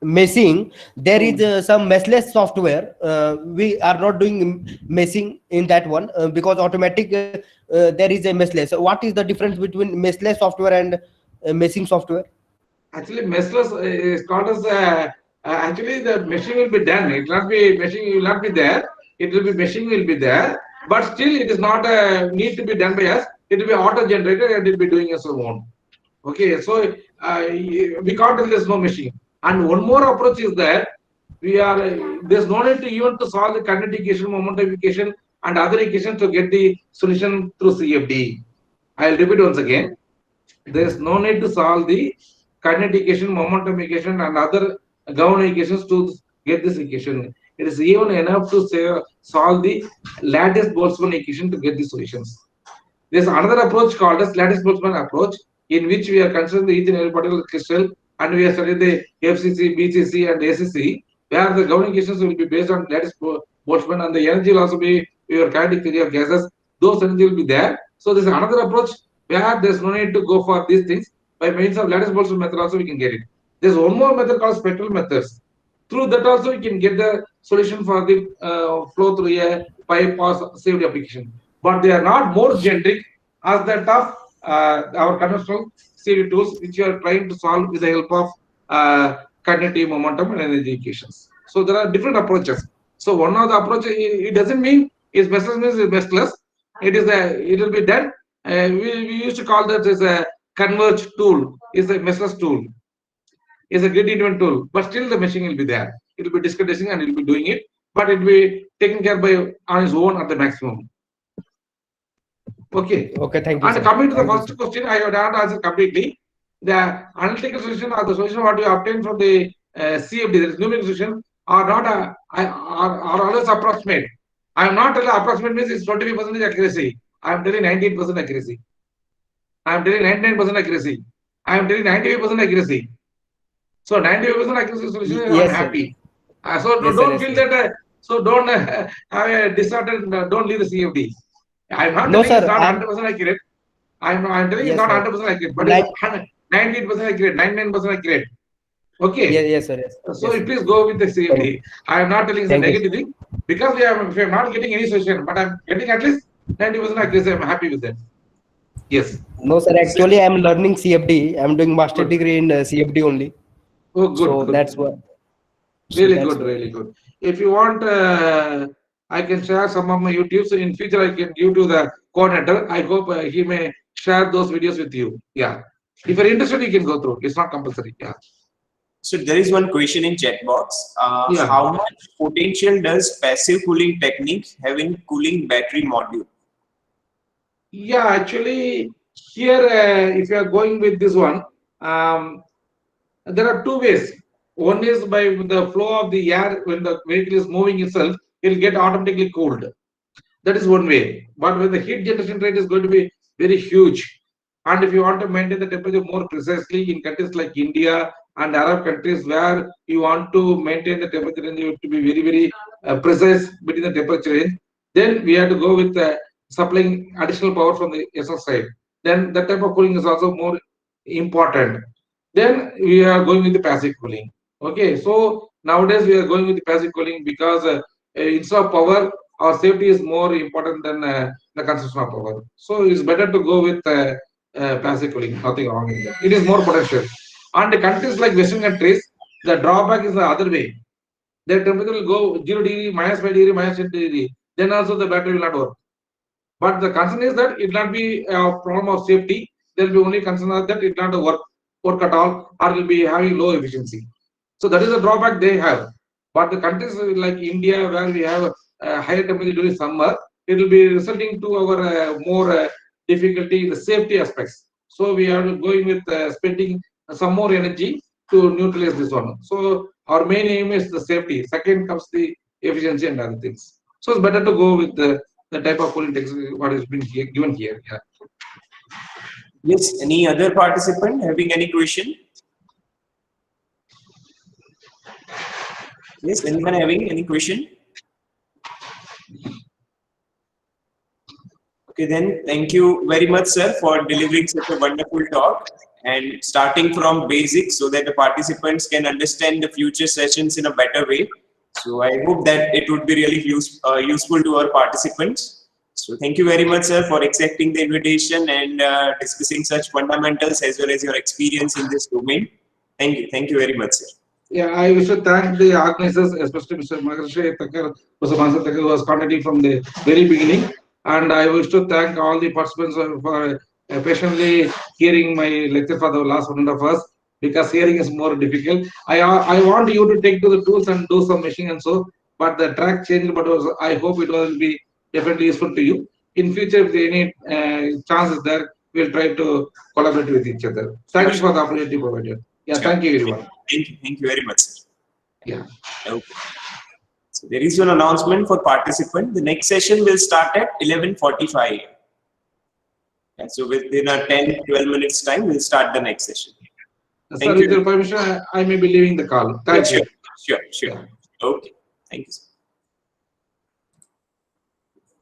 meshing, there is some meshless software. We are not doing meshing in that one because automatic there is a meshless. So what is the difference between meshless software and meshing software? Actually, messless is called as actually the meshing will be done. It will not be meshing will not be there. It will be meshing will be there, but still it is not need to be done by us. It will be auto generated and it will be doing its own. Okay, so we can't tell there's no machine. And one more approach is that we are there's no need to even to solve the kinetic equation, momentum equation, and other equations to get the solution through CFD. I'll repeat once again. There is no need to solve the kinetic equation, momentum equation, and other governing equations to get this equation. It is even enough to say, solve the lattice-Boltzmann equation to get the solutions. There's another approach called as lattice-Boltzmann approach, in which we are considering the each and every particular crystal, and we are studying the FCC, BCC, and ACC, where the governing equations will be based on lattice-Boltzmann, and the energy will also be your kinetic theory of gases. Those energy will be there. So there's another approach where there's no need to go for these things. By means of lattice-Boltzmann method also we can get it. There's one more method called spectral methods. Through that also we can get the solution for the flow through a pipe or CFD application. But they are not more generic as that of our conventional CFD tools, which you are trying to solve with the help of kinetic, momentum, and energy equations. So there are different approaches. So one of the approaches, it doesn't mean is messless means is messless. It will be done. We used to call that as a converge tool, is a messless tool, is a grid event tool, but still the machine will be there. It will be discreting and it will be doing it, but it will be taken care by on its own at the maximum. Okay. Okay, thank you, And sir. coming to the Thank you, first sir. question, I would not answer completely. The analytical solution or the solution what you obtain from the CFD, that is numerical solution, are not are always approximate. I am not telling approximate means it's 25% accuracy. I am telling 98% accuracy. I am telling 99% accuracy. I am telling 95% accuracy. So 95% accuracy solution, I am Yes, sir. happy. So Yes, sir, don't yes, feel sir. that. So don't have a disheartened. Don't leave the CFD. I am not No, telling it's sir. not I'm 100% accurate. I'm telling it's yes, not sir. 100% accurate, but it's Nine, 98% accurate, 99% accurate. Okay. yes, sir. Yes, So yes, sir. please go with the CFD. I am not telling it's a Thank you, negative thing because if I'm not getting any solution, but I'm getting at least 90% accuracy, I'm happy with that. Yes. No, sir. Actually, I'm learning CFD. I'm doing master Good. degree in CFD only. Oh, good, So good. that's what. So Really that's good, what. really good. If you want, I can share some of my YouTubes. In future, I can give to the coordinator. I hope he may share those videos with you. Yeah. If you're interested, you can go through. It's not compulsory. Yeah. So there is one question in chat box. Yeah. How much potential does passive cooling technique have in cooling battery module? Yeah, actually, here, if you are going with this one, there are two ways. One is by the flow of the air when the vehicle is moving itself, it will get automatically cooled. That is one way. But when the heat generation rate is going to be very huge, and if you want to maintain the temperature more precisely in countries like India and Arab countries where you want to maintain the temperature range to be very, very precise between the temperature range, then we have to go with supplying additional power from the SL side. Then that type of cooling is also more important. Then we are going with the passive cooling. Okay, so nowadays we are going with the passive cooling because instead of power, our safety is more important than the consumption of power. So it's better to go with passive cooling. Nothing wrong in that. It is more potential. And the countries like Western countries, the drawback is the other way. Their temperature will go 0 degree, -5 degree, -10 degree. Then also the battery will not work. But the concern is that it will not be a problem of safety. There will be only concern that it will not work at all, or will be having low efficiency. So that is the drawback they have. But the countries like India, where we have higher temperature during summer, it will be resulting to our more difficulty in the safety aspects. So we are going with spending some more energy to neutralize this one. So our main aim is the safety. Second comes the efficiency and other things. So it's better to go with the type of cooling technique what has been given here. Yeah. Yes. Any other participant having any question? Yes, anyone having any question? Okay, then thank you very much, sir, for delivering such a wonderful talk and starting from basics so that the participants can understand the future sessions in a better way. So I hope that it would be really useful to our participants. So thank you very much, sir, for accepting the invitation and discussing such fundamentals as well as your experience in this domain. Thank you. Thank you very much, sir. Yeah, I wish to thank the organizers, especially Mr. Maharshi Thakkar, Mr. Maharshi Thakkar, who was contacting from the very beginning. And I wish to thank all the participants for patiently hearing my lecture for the last 1.5 hours, because hearing is more difficult. I want you to take to the tools and do some machine and so, but the track changed, but I hope it will be definitely useful to you. In future, if there any chances there, we'll try to collaborate with each other. Thank you for the opportunity provided. Yeah, thank you everyone. Thank you very much, sir. Yeah. Okay. So there is one announcement for participant. The next session will start at 11:45. Yeah, so within a 10-12 minutes time, we'll start the next session. Sir, with your permission, I may be leaving the call. Thank you. Sure. Okay. Thank you, sir.